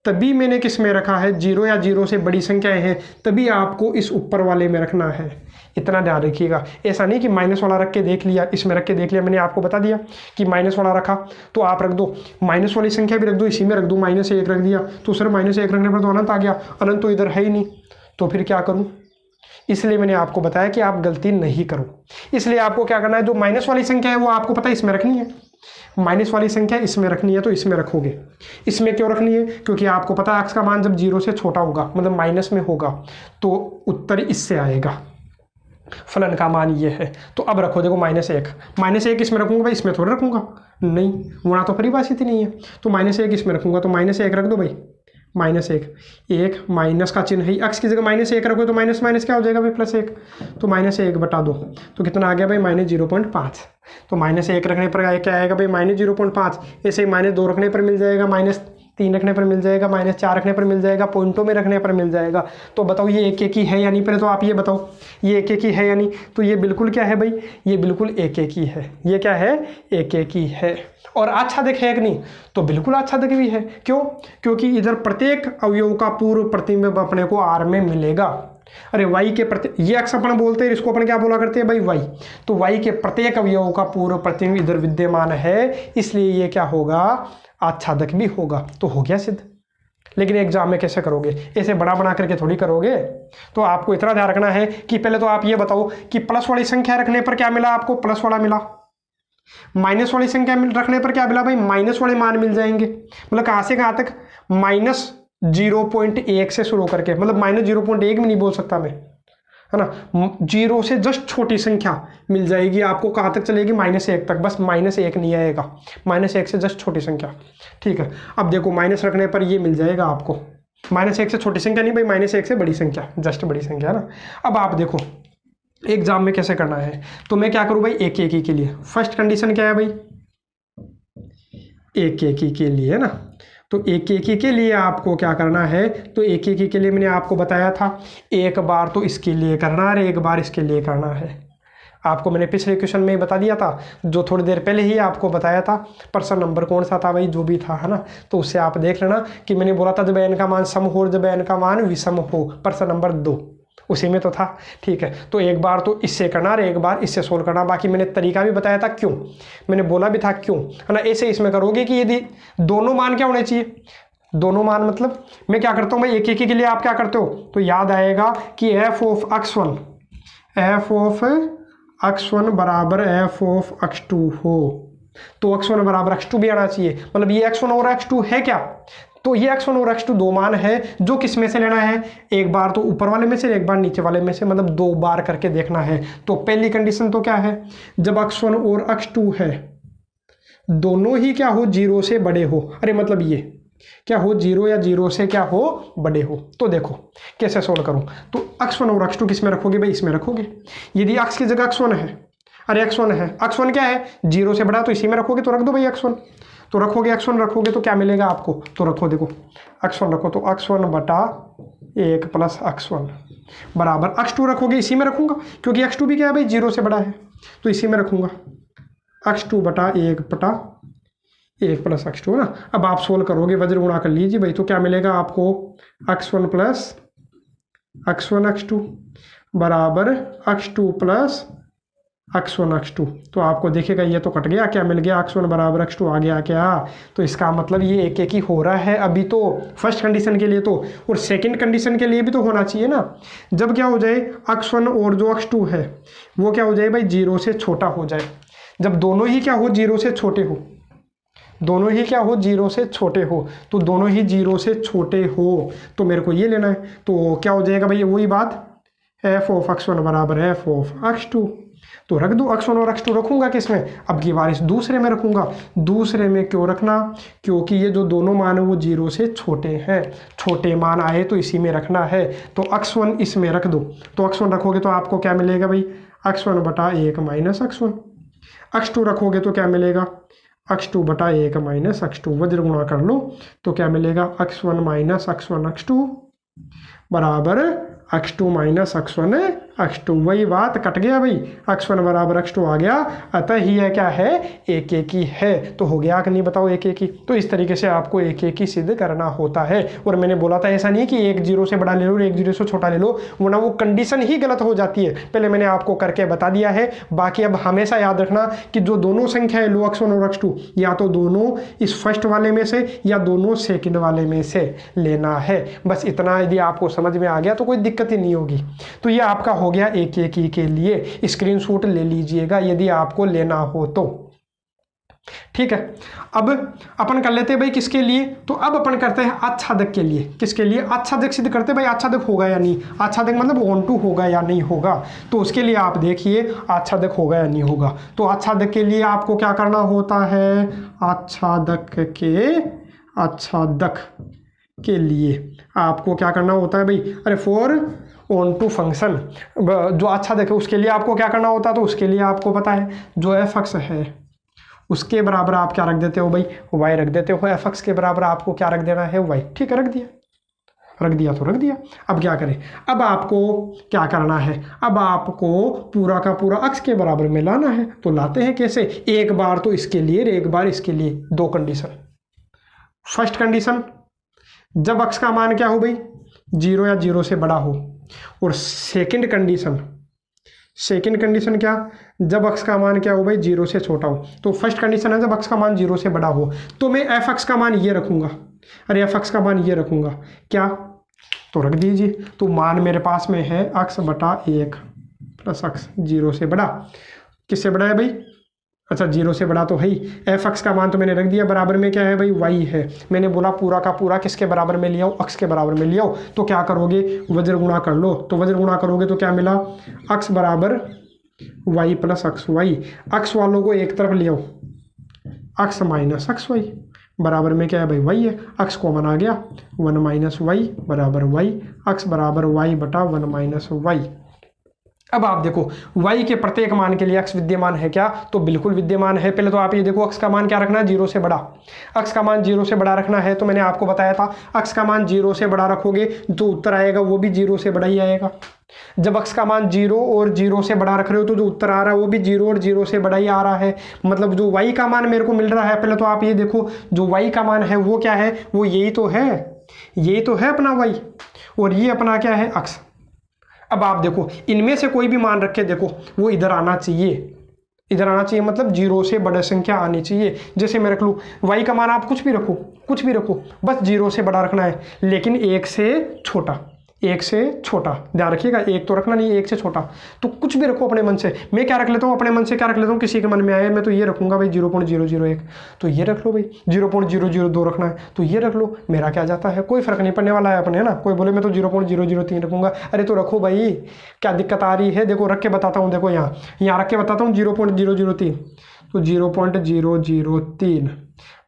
तभी मैंने किस में रखा है, 0 या 0 से बड़ी संख्याएं हैं तभी आपको इस ऊपर वाले में रखना है। इतना ध्यान रखिएगा। ऐसा नहीं कि माइनस वाला रख के देख लिया, इसमें रख के देख लिया। मैंने आपको बता दिया कि माइनस वाला रखा तो आप रख दो, माइनस वाली संख्या भी रख दो, इसी में रख दो। -1 रख दिया तो सर -1 रखने पर तो अनंत आ गया। अनंत तो इधर है ही नहीं, तो फिर क्या करूं। इसलिए मैंने आपको बताया कि आप गलती नहीं करो। इसलिए आपको क्या करना है, जो माइनस वाली संख्या है वो आपको पता है इसमें रखनी है। माइनस वाली संख्या इसमें रखनी है तो इसमें रखोगे। इसमें क्यों रखनी है? क्योंकि आपको पता है x का मान जब 0 से छोटा होगा, मतलब माइनस में होगा, तो उत्तर इससे आएगा। फलन का मान ये है। तो अब रखो, देखो -1। -1 इसमें रखूंगा भाई, इसमें थोड़ा रखूंगा, नहीं, वहाँ तो परिभाषित ही नहीं है। तो -1 इसमें रखूंगा, तो -1 रख दो भाई, -1, एक माइनस का चिन्ह है, x की जगह -1 रखो तो माइनस माइनस क्या हो जाएगा भाई, +1। तो -1 बटा 2, तो कितना आ गया भाई, -0.5। तो -1 रखने पर क्या आएगा भाई, -0.5। ऐसे ही -2 रखने पर मिल जाएगा, -3 रखने पर मिल जाएगा, -4 रखने पर मिल जाएगा, पॉइंटों में रखने पर मिल जाएगा। तो बताओ ये एक ही है या नहीं? पहले तो आप ये बताओ, ये एक ही है या नहीं? तो ये बिल्कुल क्या है भाई, ये बिल्कुल एक ही है। ये क्या है, एक ही है। और आच्छादक है कि नहीं? तो बिल्कुल आच्छादक भी है। क्यों? क्योंकि इधर प्रत्येक अवयव का पूर्व प्रतिबिंब अपने को R में मिलेगा। अरे y के प्रति, ये x अपन बोलते हैं, इसको अपन क्या बोला करते हैं भाई, y। तो y के प्रत्येक अवयव का पूर्व प्रतिबिंब इधर विद्यमान है, इसलिए ये क्या होगा, आच्छादक भी होगा। तो हो गया सिद्ध। लेकिन एग्जाम में कैसे करोगे? ऐसे बड़ा बना करके थोड़ी करोगे। तो आपको इतना ध्यान रखना है कि पहले तो आप ये बताओ कि प्लस वाली संख्या रखने पर क्या मिला आपको, प्लस वाला मिला। माइनस वाली संख्या रखने पर क्या मिला भाई, माइनस वाले मान मिल जाएंगे। मतलब कहाँ से कहाँ तक, -0.1 से शुरू करके, मतलब -0.1 भी नहीं बोल सकता मैं, है ना, 0 से जस्ट छोटी संख्या मिल जाएगी आपको। कहाँ तक चलेगी, -1 तक। बस -1 नहीं आएगा, -1 से जस्ट छोटी संख्या। ठीक है, अब देखो माइनस रखने पर ये मिल जाएगा आपको। -1 से छोटी संख्या नहीं भाई, -1 से बड़ी संख्या, जस्ट बड़ी संख्या, है ना। अब आप देखो एग्जाम में कैसे करना है। तो मैं क्या करूँ भाई, एक ही के लिए फर्स्ट कंडीशन क्या है भाई, एक ही के लिए, है ना। तो एक ही के लिए आपको क्या करना है, तो एक ही के लिए मैंने आपको बताया था, एक बार तो इसके लिए करना है, एक बार इसके लिए करना है। आपको मैंने पिछले क्वेश्चन में बता दिया था, जो थोड़ी देर पहले ही आपको बताया था। प्रश्न नंबर कौन सा था भाई, जो भी था, है ना। तो उससे आप देख लेना कि मैंने बोला था जब n का मान सम हो और जब n का मान विषम हो, प्रश्न नंबर 2 उसी में तो था। ठीक है, तो एक बार तो इससे करना और एक बार इससे सोल्व करना। बाकी मैंने तरीका भी बताया था, क्यों मैंने बोला भी था क्यों, है ना। ऐसे इसमें करोगे कि यदि दोनों मान क्या होने चाहिए, दोनों मान मतलब मैं क्या करता हूँ भाई, एक के लिए आप क्या करते हो, तो याद आएगा कि f ऑफ x1 बराबर f ऑफ x2 हो। तो x1 बराबर x2 भी आना चाहिए। मतलब ये x1 और x2 है क्या, तो ये x1 और x2 दो मान है, जो किस में से लेना है, एक बार तो ऊपर वाले में से, एक बार नीचे वाले में से, मतलब 2 बार करके देखना है। तो पहली कंडीशन तो क्या है, जब x1 और x2 है दोनों ही क्या हो, 0 से बड़े हो। अरे मतलब ये क्या हो, 0 या 0 से क्या हो, बड़े हो। तो देखो कैसे सोल्व करूं, तो x1 और x2 किस में रखोगे भाई, इसमें रखोगे। यदि x की जगह x1 है, अरे x1 है, x1 क्या है, 0 से बड़ा, तो इसी में रखोगे। तो रख दो भाई x1, तो रखोगे x1 रखोगे तो क्या मिलेगा आपको, तो रखो, देखो x1 रखो, तो x1 बटा 1 प्लस x1 बराबर x2 रखोगे, इसी में रखूंगा क्योंकि x2 भी क्या है भाई, 0 से बड़ा है, तो इसी में रखूंगा। x2 बटा 1 प्लस x2, है ना। अब आप सोल्व करोगे, वज्र गुणा कर लीजिए भाई, तो क्या मिलेगा आपको, x1 प्लस x2 बराबर x2 प्लस x1 तो आपको देखेगा ये तो कट गया, क्या मिल गया, x1 बराबर x2 आ गया क्या। तो इसका मतलब ये एक ही हो रहा है अभी तो फर्स्ट कंडीशन के लिए तो, और सेकंड कंडीशन के लिए भी तो होना चाहिए ना। जब क्या हो जाए, x1 और जो x2 है वो क्या हो जाए भाई, 0 से छोटा हो जाए। जब दोनों ही क्या हो, 0 से छोटे हो, दोनों ही क्या हो, 0 से छोटे हो, तो दोनों ही 0 से छोटे हो, तो मेरे को ये लेना है। तो क्या हो जाएगा भाई, वही बात, f ऑफ x1 बराबर f ऑफ x2। तो रख दो, x1 और x2 रखूंगा किसमें, अब की बार इस दूसरे में रखूंगा। दूसरे में क्यों रखना, क्योंकि ये जो दोनों मान है वो 0 से छोटे हैं, छोटे मान आए तो इसी में रखना है। तो x1 इसमें रख दो, तो x1 रखोगे तो आपको क्या मिलेगा भाई, x1 बटा 1 माइनस x1। x2 रखोगे तो क्या मिलेगा, x2 बटा 1 माइनस x2, वज्र गुणा कर लो तो क्या मिलेगा, x1 माइनस x1 x2 बराबर x2 माइनस x1 वही बात, कट गया भाई, x1 बराबर x2 आ गया। अतः ही यह क्या है, एक ही है। तो हो गया कि नहीं बताओ, एक ही। तो इस तरीके से आपको एक ही सिद्ध करना होता है। और मैंने बोला था ऐसा नहीं कि 1 0 से बड़ा ले लो और 1 0 से छोटा ले लो, वरना वो कंडीशन ही गलत हो जाती है। पहले मैंने आपको करके बता दिया है। बाकी अब हमेशा याद रखना कि जो दोनों संख्या है लो x1 और x2, या तो दोनों इस फर्स्ट वाले में से या दोनों सेकेंड वाले में से लेना है। बस इतना यदि आपको समझ में आ गया तो कोई दिक्कत ही नहीं होगी। तो ये आपका हो गया एक ही के लिए। स्क्रीनशॉट ले लीजिएगा यदि आपको लेना हो तो। ठीक है। अब अपन कर लेते हैं भाई किसके लिए, तो अब अपन करते हैं आच्छादक के लिए। किसके लिए, आच्छादक सिद्ध करते हैं भाई, आच्छादक होगा या नहीं, आच्छादक मतलब ऑन-टू होगा या नहीं होगा। तो उसके लिए आप देखिए आच्छादक होगा या नहीं होगा। तो आच्छादक के लिए आपको क्या करना होता है, आच्छादक के लिए आपको क्या करना होता है भाई, अरे फॉर ऑन टू फंक्शन जो आच्छादक है उसके लिए आपको क्या करना होता है, तो उसके लिए आपको पता है जो एफ एक्स है उसके बराबर आप क्या रख देते हो भाई, वाई रख देते हो। एफ एक्स के बराबर आपको क्या रख देना है, वाई। ठीक है, रख दिया तो रख दिया। अब क्या करें, अब आपको क्या करना है, अब आपको पूरा का पूरा अक्स के बराबर में लाना है। तो लाते हैं कैसे, एक बार तो इसके लिए एक बार इसके लिए। दो कंडीशन, फर्स्ट कंडीशन जब अक्स का मान क्या हो भाई, 0 या 0 से बड़ा हो, और सेकंड कंडीशन क्या, जब अक्स का मान क्या हो भाई, 0 से छोटा हो। तो फर्स्ट कंडीशन है जब अक्स का मान 0 से बड़ा हो, तो मैं एफ एक्स का मान ये रखूंगा, अरे एफ एक्स का मान ये रखूंगा क्या, तो रख दीजिए। तो मान मेरे पास में है अक्स बटा 1 प्लस अक्स 0 से बड़ा। किससे बड़ा है भाई, अच्छा 0 से बड़ा तो है ही। एफ एक्स का मान तो मैंने रख दिया, बराबर में क्या है भाई, वाई है। मैंने बोला पूरा का पूरा किसके बराबर में लिया हो, अक्स के बराबर में लिया हो। तो क्या करोगे, वज्र गुणा कर लो। तो वज्र गुणा करोगे तो क्या मिला, अक्स बराबर वाई प्लस अक्स वाई। अक्स वालों को एक तरफ ले आओ, अक्स माइनस अक्स वाई बराबर में क्या है भाई, वाई है। अक्स कॉमन आ गया, 1 माइनस वाई बराबर वाई। अक्स बराबर वाई बटा 1 माइनस वाई। अब आप देखो y के प्रत्येक मान के लिए x विद्यमान है क्या, तो बिल्कुल विद्यमान है। पहले तो आप ये देखो x का मान क्या रखना है, 0 से बड़ा। x का मान 0 से बड़ा रखना है, तो मैंने आपको बताया था x का मान 0 से बड़ा रखोगे जो उत्तर आएगा वो भी 0 से बड़ा ही आएगा। जब x का मान 0 और 0 से बड़ा रख रहे हो तो जो उत्तर आ रहा है वो भी 0 और 0 से बड़ा ही आ रहा है। मतलब जो y का मान मेरे को मिल रहा है, पहले तो आप ये देखो जो y का मान है वो क्या है, वो यही तो है अपना y, और ये अपना क्या है, x। अब आप देखो इनमें से कोई भी मान रखे, देखो वो इधर आना चाहिए, मतलब 0 से बड़ा संख्या आनी चाहिए। जैसे मैं रख लूँ y का मान, आप कुछ भी रखो, बस 0 से बड़ा रखना है, लेकिन 1 से छोटा ध्यान रखिएगा। 1 तो रखना नहीं, 1 से छोटा। तो कुछ भी रखो अपने मन से। मैं क्या रख लेता हूँ अपने मन से, क्या रख लेता हूँ, किसी के मन में आए मैं तो ये रखूंगा भाई 0.001, तो ये रख लो भाई। 0.002 रखना है तो ये रख लो, मेरा क्या जाता है, कोई फर्क नहीं पड़ने वाला है अपने, है ना। कोई बोले मैं तो 0.003 रखूंगा, अरे तो रखो भाई, क्या दिक्कत आ रही है। देखो रख के बताता हूँ, देखो यहाँ रख के बताता हूँ 0.003, तो 0.003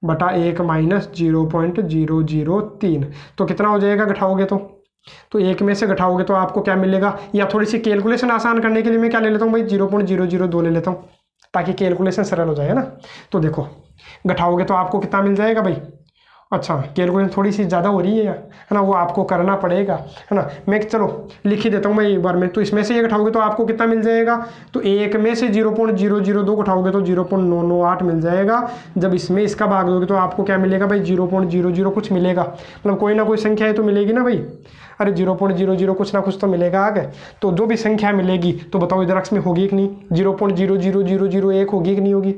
बटा 1 माइनस 0.003, तो कितना हो जाएगा, घटाओगे तो 1 में से घटाओगे तो आपको क्या मिलेगा। या थोड़ी सी कैलकुलेशन आसान करने के लिए मैं क्या ले लेता हूँ भाई, 0.002 ले लेता हूँ, ताकि कैलकुलेशन सरल हो जाए, है ना। तो देखो घटाओगे तो आपको कितना मिल जाएगा भाई, अच्छा कैलकुलेशन थोड़ी सी ज़्यादा हो रही है ना, वो आपको करना पड़ेगा, है ना। मैं चलो लिख ही देता हूँ मैं एक बार में। तो इसमें से ये घटाओगे तो आपको कितना मिल जाएगा, तो 1 में से 0.002 घटाओगे तो 0.998 मिल जाएगा। जब इसमें इसका भाग दोगे तो आपको क्या मिलेगा भाई, 0.00 कुछ मिलेगा, मतलब कोई ना कोई संख्या है तो मिलेगी ना भाई। अरे 0.00 कुछ ना कुछ तो मिलेगा आगे। तो जो भी संख्या मिलेगी तो बताओ इधर अक्स में होगी कि नहीं, 0.00001 होगी कि नहीं होगी,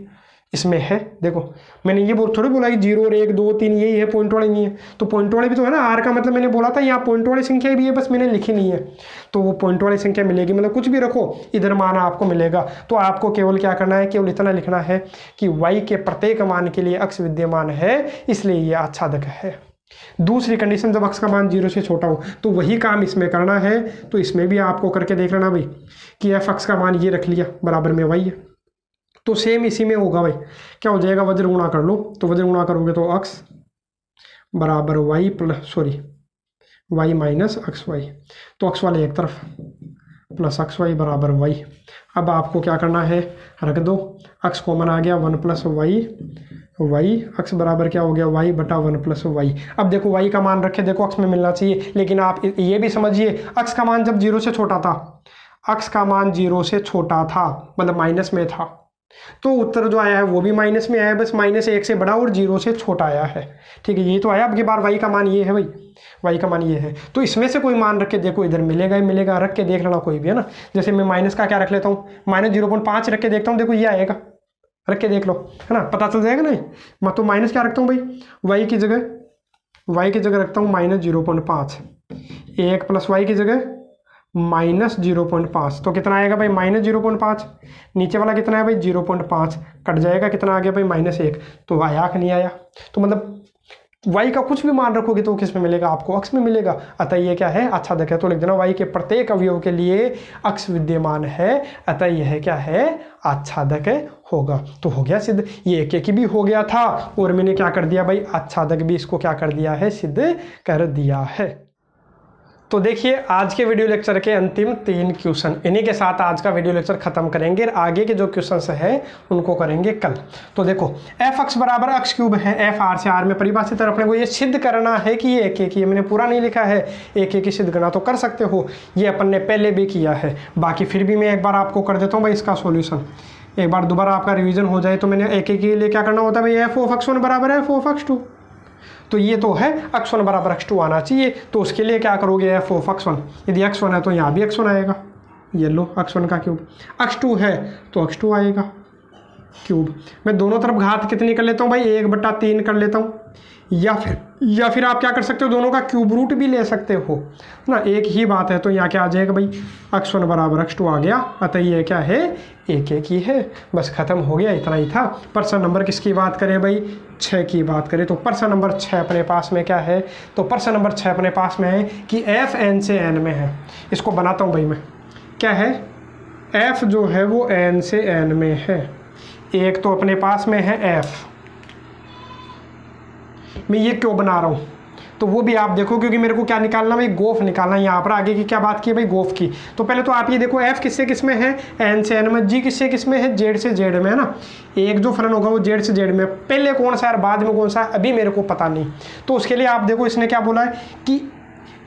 इसमें है। देखो मैंने ये थोड़ी बोला कि 0 और 1 2 3 यही है, पॉइंट वाले नहीं है। तो पॉइंट वाले भी तो है ना, आर का मतलब मैंने बोला था यहाँ पॉइंट वाली संख्या भी है, बस मैंने लिखी नहीं है। तो वो पॉइंट वाली संख्या मिलेगी, मतलब कुछ भी रखो इधर मान आपको मिलेगा। तो आपको केवल क्या करना है, केवल इतना लिखना है कि y के प्रत्येक मान के लिए अक्स विद्यमान है, इसलिए ये आच्छादक है। दूसरी कंडीशन जब अक्स का मान 0 से छोटा हो, तो वही काम इसमें करना है। तो इसमें भी आपको करके देख लेना भाई कि एफ अक्स का मान ये रख लिया, बराबर में y है, तो सेम इसी में होगा भाई। क्या हो जाएगा, वज्र गुणा कर लो, तो वज्र गुणा करोगे तो अक्स बराबर y माइनस अक्स वाई, तो अक्स वाले एक तरफ प्लस अक्स वाई बराबर y। अब आपको क्या करना है, रख दो, अक्स कॉमन आ गया, 1 प्लस y, अक्स बराबर क्या हो गया, y बटा 1 प्लस y। अब देखो y का मान रखे, देखो अक्स में मिलना चाहिए, लेकिन आप ये भी समझिए अक्स का मान जब 0 से छोटा था, अक्स का मान 0 से छोटा था मतलब माइनस में था, तो उत्तर जो आया है वो भी माइनस में आया है, बस -1 से बड़ा और 0 से छोटा आया है। ठीक है, ये तो आया। अब की बार y का मान ये है भाई, y का मान ये है, तो इसमें से कोई मान रख के देखो, इधर मिलेगा ही मिलेगा, रख के देख लेना कोई भी, है ना। जैसे मैं माइनस का क्या रख लेता हूँ, -0.5 रख के देखता हूँ, देखो ये आएगा, रख के देख लो, है ना, पता चल जाएगा। नहीं मैं तो माइनस क्या रखता हूँ भाई, y की जगह रखता हूँ -0.5, 1 प्लस y की जगह -0.5, तो कितना आएगा भाई -0.5। नीचे वाला कितना है भाई 0.5, कट जाएगा, कितना आ गया भाई -1। तो आया कि नहीं आया? तो मतलब y का कुछ भी मान रखोगे तो किस में मिलेगा? आपको अक्ष में मिलेगा। अतः ये क्या है? आच्छादक है। तो लिख देना y के प्रत्येक अवयव के लिए अक्ष विद्यमान है, अतः यह क्या है? आच्छादक होगा। तो हो गया सिद्ध। ये एक भी हो गया था और मैंने क्या कर दिया भाई? आच्छादक भी इसको क्या कर दिया है? सिद्ध कर दिया है। तो देखिए आज के वीडियो लेक्चर के अंतिम 3 क्वेश्चन, इन्हीं के साथ आज का वीडियो लेक्चर खत्म करेंगे। आगे के जो क्वेश्चंस है उनको करेंगे कल। तो देखो एफ अक्ष बराबर अक्ष क्यूब है, एफ आर से आर में परिभाषित है। अपने को ये सिद्ध करना है कि ये एक ही, मैंने पूरा नहीं लिखा है, एक ही सिद्ध करना तो कर सकते हो, ये अपन ने पहले भी किया है। बाकी फिर भी मैं एक बार आपको कर देता हूँ भाई इसका सोल्यूशन, एक बार दोबारा आपका रिविजन हो जाए। तो मैंने एक के लिए क्या करना होता है भाई? एफ ऑफ अक्ष 1 बराबर है एफ ऑफ अक्ष 2, तो ये तो है अक्ष 1 बराबर अक्ष 2 आना चाहिए। तो उसके लिए क्या करोगे? एफ ऑफ अक्ष 1, यदि अक्ष 1 है तो यहाँ भी अक्ष 1 आएगा। ये लो अक्ष 1 का क्यूब, अक्ष 2 है तो अक्ष 2 आएगा क्यूब। मैं दोनों तरफ घात कितनी कर लेता हूँ भाई? 1/3 कर लेता हूँ। या फिर आप क्या कर सकते हो? दोनों का क्यूब रूट भी ले सकते हो ना, एक ही बात है। तो यहाँ क्या आ जाएगा भाई? अक्ष 1 बराबर अक्ष 2 आ गया, अतः ये क्या है? एक ही है। बस खत्म हो गया, इतना ही था। प्रश्न नंबर किसकी बात करें भाई? 6 की बात करें। तो प्रश्न नंबर 6 अपने पास में क्या है? तो प्रश्न नंबर 6 अपने पास में है कि एफ एन से एन में है। इसको बनाता हूँ भाई मैं। क्या है? एफ जो है वो एन से एन में है। एक तो अपने पास में है एफ, मैं ये क्यों बना रहा हूँ तो वो भी आप देखो, क्योंकि मेरे को क्या निकालना भाई? गोफ निकालना। यहाँ पर आगे की क्या बात की है भाई? गोफ की। तो पहले तो आप ये देखो एफ किससे किस में है? एन से एन में। जी किससे किस में है? जेड से जेड में है ना। एक जो फलन होगा वो जेड से जेड में। पहले कौन सा है और बाद में कौन सा है अभी मेरे को पता नहीं। तो उसके लिए आप देखो इसने क्या बोला है कि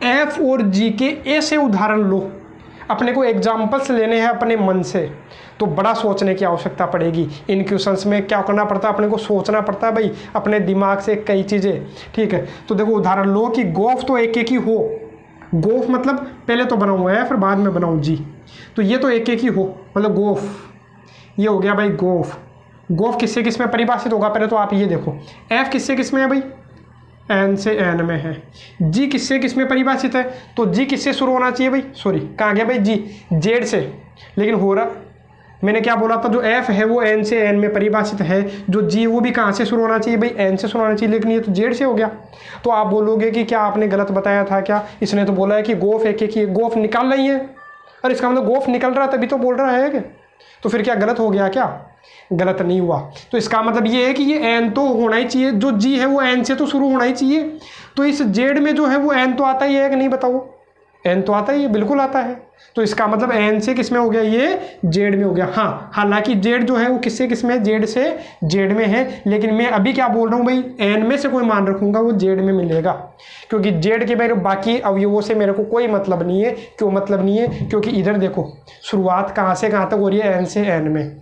एफ और जी के ऐसे उदाहरण लो। अपने को एग्जाम्पल्स लेने हैं अपने मन से, तो बड़ा सोचने की आवश्यकता पड़ेगी। इन क्वेश्चंस में क्या करना पड़ता है? अपने को सोचना पड़ता है भाई अपने दिमाग से कई चीज़ें। ठीक है, तो देखो उदाहरण लो कि गोफ तो एक ही हो। गोफ मतलब पहले तो बनाऊँ एफ फिर बाद में बनाऊँ जी, तो ये तो एक ही हो, मतलब गोफ ये हो गया भाई गोफ। गोफ किससे किस में परिभाषित होगा? पहले तो आप ये देखो एफ किससे किस में है भाई? एन से एन में है। जी किससे किस में परिभाषित है? तो जी किससे शुरू होना चाहिए भाई? सॉरी कहाँ गया भाई? जी जेड से। लेकिन हो रहा, मैंने क्या बोला था? जो एफ है वो एन से एन में परिभाषित है, जो जी वो भी कहाँ से शुरू होना चाहिए भाई? एन से शुरू होना चाहिए, लेकिन ये तो जेड से हो गया। तो आप बोलोगे कि क्या आपने गलत बताया था क्या? इसने तो बोला है कि गोफ एक ही, गोफ निकाल रही है। अरे इसका मतलब गोफ निकल रहा तभी तो बोल रहा है क्या? तो फिर क्या गलत हो गया क्या? गलत नहीं हुआ। तो इसका मतलब ये है कि ये एन तो होना ही चाहिए, जो जी है वो एन से तो शुरू होना ही चाहिए। तो इस जेड में जो है वो एन तो आता ही है कि नहीं? बताओ, एन तो आता ही है, बिल्कुल आता है। तो इसका मतलब एन से किस में हो गया? ये जेड में हो गया। हाँ, हालांकि जेड जो है वो किससे किस में है? जेड से जेड में है। लेकिन मैं अभी क्या बोल रहा हूँ भाई? एन में से कोई मान रखूंगा वो जेड में मिलेगा, क्योंकि जेड के मेरे बाकी अवयवों से मेरे को कोई मतलब नहीं है। क्यों मतलब नहीं है? क्योंकि इधर देखो शुरुआत कहाँ से कहाँ तक हो रही है? एन से एन में,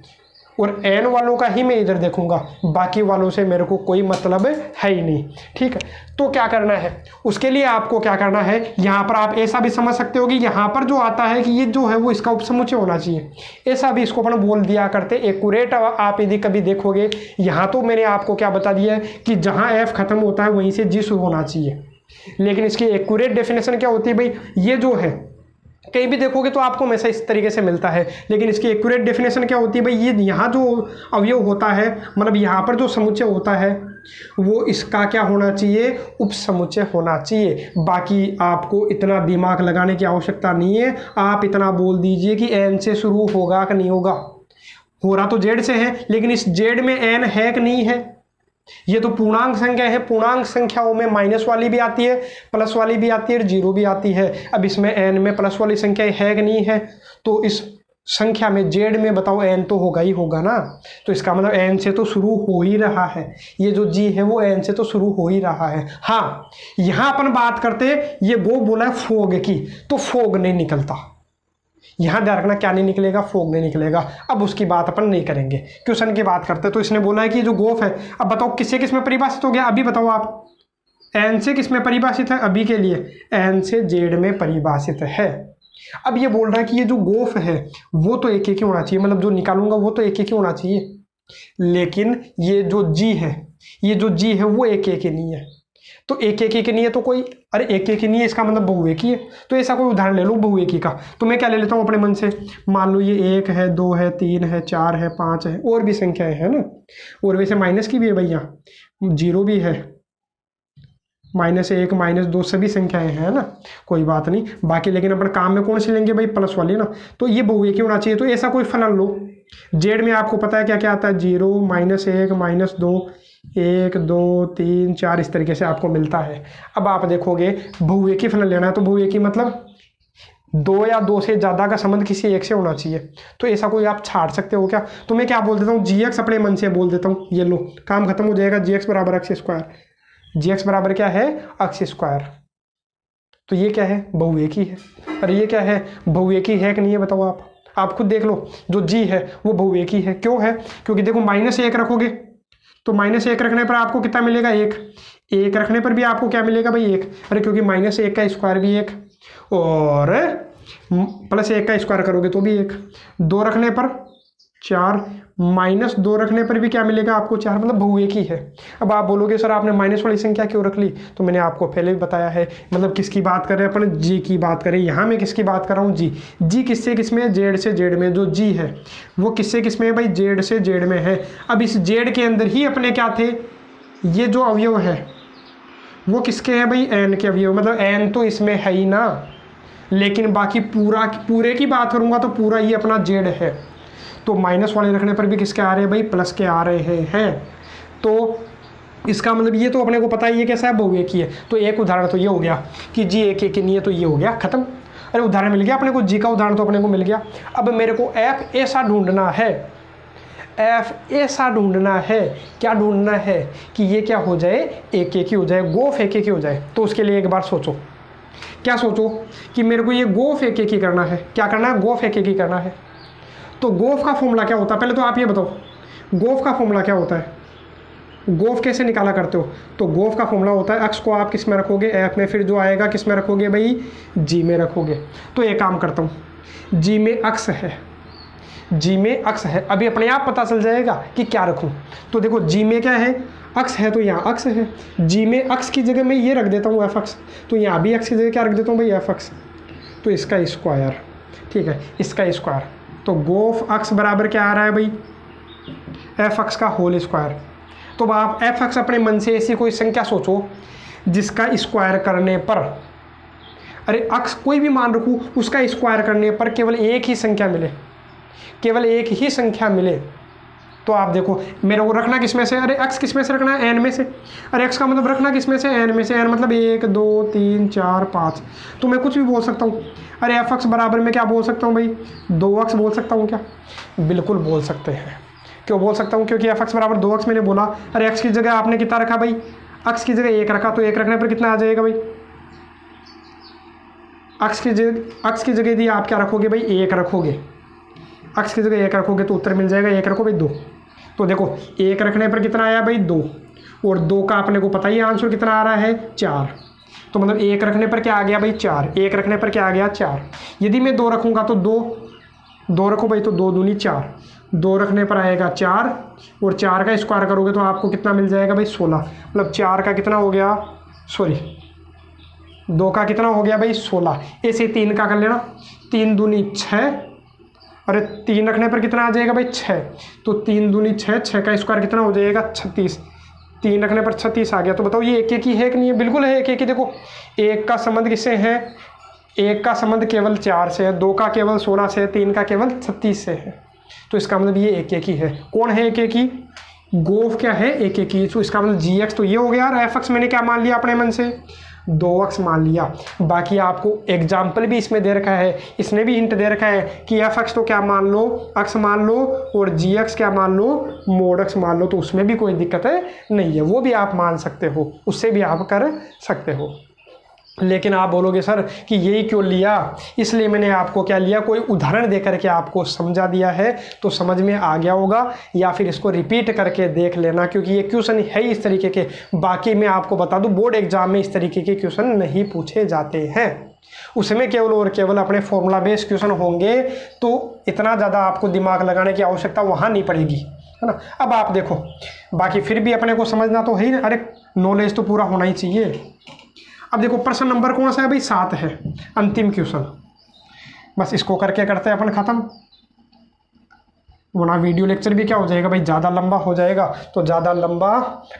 और एन वालों का ही मैं इधर देखूंगा, बाकी वालों से मेरे को कोई मतलब है ही नहीं। ठीक है, तो क्या करना है उसके लिए? आपको क्या करना है? यहाँ पर आप ऐसा भी समझ सकते हो कि यहाँ पर जो आता है कि ये जो है वो इसका उपसमुच्चय होना चाहिए, ऐसा भी इसको अपन बोल दिया करते। एक्यूरेट आप यदि कभी देखोगे, यहाँ तो मैंने आपको क्या बता दिया है कि जहाँ एफ खत्म होता है वहीं से जी शुरू होना चाहिए। लेकिन इसकी एक्यूरेट डेफिनेशन क्या होती है भाई? ये जो है कहीं भी देखोगे तो आपको हमेशा इस तरीके से मिलता है, लेकिन इसकी एक्यूरेट डेफिनेशन क्या होती है भाई? ये यहाँ जो अवयव होता है, मतलब यहाँ पर जो समुच्चय होता है वो इसका क्या होना चाहिए? उपसमुच्चय होना चाहिए। बाकी आपको इतना दिमाग लगाने की आवश्यकता नहीं है। आप इतना बोल दीजिए कि एन से शुरू होगा कि नहीं होगा। हो रहा तो जेड से है, लेकिन इस जेड में एन है कि नहीं है? ये तो पूर्णांक संख्या है, पूर्णांक संख्याओं में माइनस वाली भी आती है, प्लस वाली भी आती है और जीरो भी आती है। अब इसमें एन में प्लस वाली संख्या है कि नहीं है? तो इस संख्या में जेड में बताओ एन तो होगा ही होगा ना। तो इसका मतलब एन से तो शुरू हो ही रहा है, ये जो जी है वो एन से तो शुरू हो ही रहा है। हाँ, यहाँ अपन बात करते ये वो बोला है फोग की, तो फोग नहीं निकलता। यहाँ ध्यान रखना, क्या नहीं निकलेगा? फोग नहीं निकलेगा। अब उसकी बात अपन नहीं करेंगे, क्वेश्चन की बात करते। तो इसने बोला है कि जो गोफ है, अब बताओ किससे किस में परिभाषित हो गया? अभी बताओ आप, एन से किस में परिभाषित है? अभी के लिए एन से जेड में परिभाषित है। अब ये बोल रहा है कि ये जो गोफ है वो तो एक ही होना चाहिए, मतलब जो निकालूंगा वो तो एक ही होना चाहिए, लेकिन ये जो जी है, ये जो जी है वो एक ही नहीं है। तो एक नहीं है तो कोई अरे एक एक ही नहीं है, इसका मतलब बहुएकी है। तो ऐसा कोई उदाहरण ले लो बहुएकी का। तो मैं क्या ले लेता हूँ अपने मन से, मान लो ये 1 है, 2 है, 3 है, 4 है, 5 है, और भी संख्याएं है ना। और वैसे माइनस की भी है भैया, 0 भी है, -1 -2 सभी संख्याएं हैं ना, कोई बात नहीं। बाकी लेकिन अपन काम में कौन सी लेंगे भाई, प्लस वाली ना। तो ये बहुएकी होना चाहिए। तो ऐसा कोई फलन लो, जेड में आपको पता है क्या क्या आता है, 0 -1 -2 1 2 3 4, इस तरीके से आपको मिलता है। अब आप देखोगे बहुएकी फलन लेना है, तो बहुएकी मतलब 2 या 2 से ज़्यादा का संबंध किसी एक से होना चाहिए। तो ऐसा कोई आप छाड़ सकते हो क्या? तो मैं क्या बोल देता हूँ, GX अपने मन से बोल देता हूँ, ये लो काम खत्म हो जाएगा। GX बराबर x स्क्वायर, GX बराबर क्या है, x स्क्वायर। तो ये क्या है, बहुएकी है। अरे ये क्या है, बहुएकी है कि नहीं है बताओ आप खुद देख लो। जो G है वो बहुएकी है। क्यों है? क्योंकि देखो -1 रखोगे तो -1 रखने पर आपको कितना मिलेगा, 1। 1 रखने पर भी आपको क्या मिलेगा भाई, 1। अरे क्योंकि -1 का स्क्वायर भी 1, और +1 का स्क्वायर करोगे तो भी 1। 2 रखने पर 4, -2 रखने पर भी क्या मिलेगा आपको, 4। मतलब बहुएकी है। अब आप बोलोगे सर आपने माइनस वाली संख्या क्यों रख ली? तो मैंने आपको पहले भी बताया है, मतलब किसकी बात कर रहे हैं अपन, G की बात करें। यहाँ मैं किसकी बात कर रहा हूँ, G किससे किसमें है, जेड से जेड में। जो G है वो किससे किसमें है भाई, जेड से जेड में है। अब इस जेड के अंदर ही अपने क्या थे, ये जो अवयव है वो किसके हैं भाई, n के अवयव। मतलब n तो इसमें है ही ना, लेकिन बाकी पूरे की बात करूँगा तो पूरा ये अपना जेड है। तो माइनस वाले रखने पर भी किसके आ रहे हैं भाई, प्लस के आ रहे हैं। तो इसका मतलब ये तो अपने को पता ही है कैसा है, बहुएकी है। तो एक उदाहरण तो ये हो गया कि G एक एक नहीं है, तो ये हो गया खत्म। अरे उदाहरण मिल गया अपने को, G का उदाहरण तो अपने को मिल गया। अब मेरे को F ऐसा ढूंढना है, F ऐसा ढूंढना है, क्या ढूंढना है कि ये क्या हो जाए, एक एक ही हो जाए, गोफ एक एक ही हो जाए। तो उसके लिए एक बार सोचो, क्या सोचो कि मेरे को ये गोफ एक एक ही करना है। क्या करना है, गोफ एक एक ही करना है। तो गोफ का फॉर्मूला क्या होता है, पहले तो आप ये बताओ, गोफ का फॉर्मूला क्या होता है, गोफ कैसे निकाला करते हो? तो गोफ का फॉर्मूला होता है, x को आप किस में रखोगे, f में, फिर जो आएगा किस में रखोगे भाई, g में रखोगे। तो एक काम करता हूँ, g में x है, g में x है। अभी अपने आप पता चल जाएगा कि क्या रखूँ। तो देखो g में क्या है, x है, तो यहाँ x है। g में x की जगह मैं ये रख देता हूँ fx, तो यहाँ भी x की जगह क्या रख देता हूँ भाई, fx। तो इसका स्क्वायर, ठीक है, इसका स्क्वायर। तो गोफ x बराबर क्या आ रहा है भाई, fx का होल स्क्वायर। तो आप fx अपने मन से ऐसी कोई संख्या सोचो जिसका स्क्वायर करने पर, अरे x कोई भी मान रखूँ, उसका स्क्वायर करने पर केवल एक ही संख्या मिले, केवल एक ही संख्या मिले। तो आप देखो मेरे को रखना किस में से, अरे x किस में से रखना है, n में से। अरे x का मतलब रखना किस में से, n में से। n मतलब 1 2 3 4 5। तो मैं कुछ भी बोल सकता हूँ। अरे fx बराबर में क्या बोल सकता हूँ भाई, 2x बोल सकता हूँ क्या? बिल्कुल बोल सकते हैं। क्यों बोल सकता हूँ? क्योंकि fx बराबर 2x मैंने बोला। अरे x की जगह आपने कितना रखा भाई, x की जगह 1 रखा, तो 1 रखने पर कितना आ जाएगा भाई, x की जगह यदि आप क्या रखोगे भाई, 1 रखोगे। x की जगह 1 रखोगे तो उत्तर मिल जाएगा, 1 रखो भाई 2। तो देखो 1 रखने पर कितना आया भाई, 2। और 2 का अपने को पता ही आंसर कितना आ रहा है, 4। तो मतलब 1 रखने पर क्या आ गया भाई, 4। 1 रखने पर क्या आ गया, 4। यदि मैं 2 रखूँगा तो 2 रखो भाई, तो 2 दूनी 4। 2 रखने पर आएगा 4, और 4 का स्क्वायर करोगे तो आपको कितना मिल जाएगा भाई, 16। मतलब 4 का कितना हो गया, सॉरी 2 का कितना हो गया भाई, 16। ऐसे 3 का कर लेना, 3 दूनी 6। अरे 3 रखने पर कितना आ जाएगा भाई, 6। तो 3 दूनी 6, 6 का स्क्वायर कितना हो जाएगा, 36। 3 रखने पर 36 आ गया। तो बताओ ये एक एक ही है कि नहीं है? बिल्कुल है, एक एक ही। देखो 1 का संबंध किससे है, 1 का संबंध केवल 4 से है, 2 का केवल 16 से है, 3 का केवल 36 से है। तो इसका मतलब ये एक एक ही है। कौन है एक एक ही, गोफ क्या है, एक एक ही। तो इसका मतलब GX तो ये हो गया। और FX मैंने क्या मान लिया अपने मन से, 2x मान लिया। बाकी आपको एग्जाम्पल भी इसमें दे रखा है, इसने भी हिंट दे रखा है कि fx तो क्या मान लो, x मान लो, और gx क्या मान लो, मोड x मान लो। तो उसमें भी कोई दिक्कत नहीं है, वो भी आप मान सकते हो, उससे भी आप कर सकते हो। लेकिन आप बोलोगे सर कि यही क्यों लिया, इसलिए मैंने आपको क्या लिया, कोई उदाहरण दे करके आपको समझा दिया है, तो समझ में आ गया होगा। या फिर इसको रिपीट करके देख लेना, क्योंकि ये क्वेश्चन है इस तरीके के। बाकी मैं आपको बता दूं, बोर्ड एग्जाम में इस तरीके के क्वेश्चन नहीं पूछे जाते हैं, उसमें केवल और केवल अपने फॉर्मूला बेस्ड क्वेश्चन होंगे। तो इतना ज़्यादा आपको दिमाग लगाने की आवश्यकता वहाँ नहीं पड़ेगी, है ना। अब आप देखो, बाकी फिर भी अपने को समझना तो है ही ना, अरे नॉलेज तो पूरा होना ही चाहिए। अब देखो प्रश्न नंबर कौन सा है भाई, 7 है, अंतिम क्वेश्चन। बस इसको करके करते हैं अपन ख़त्म, वरना वीडियो लेक्चर भी क्या हो जाएगा भाई, ज़्यादा लंबा हो जाएगा। तो ज़्यादा लंबा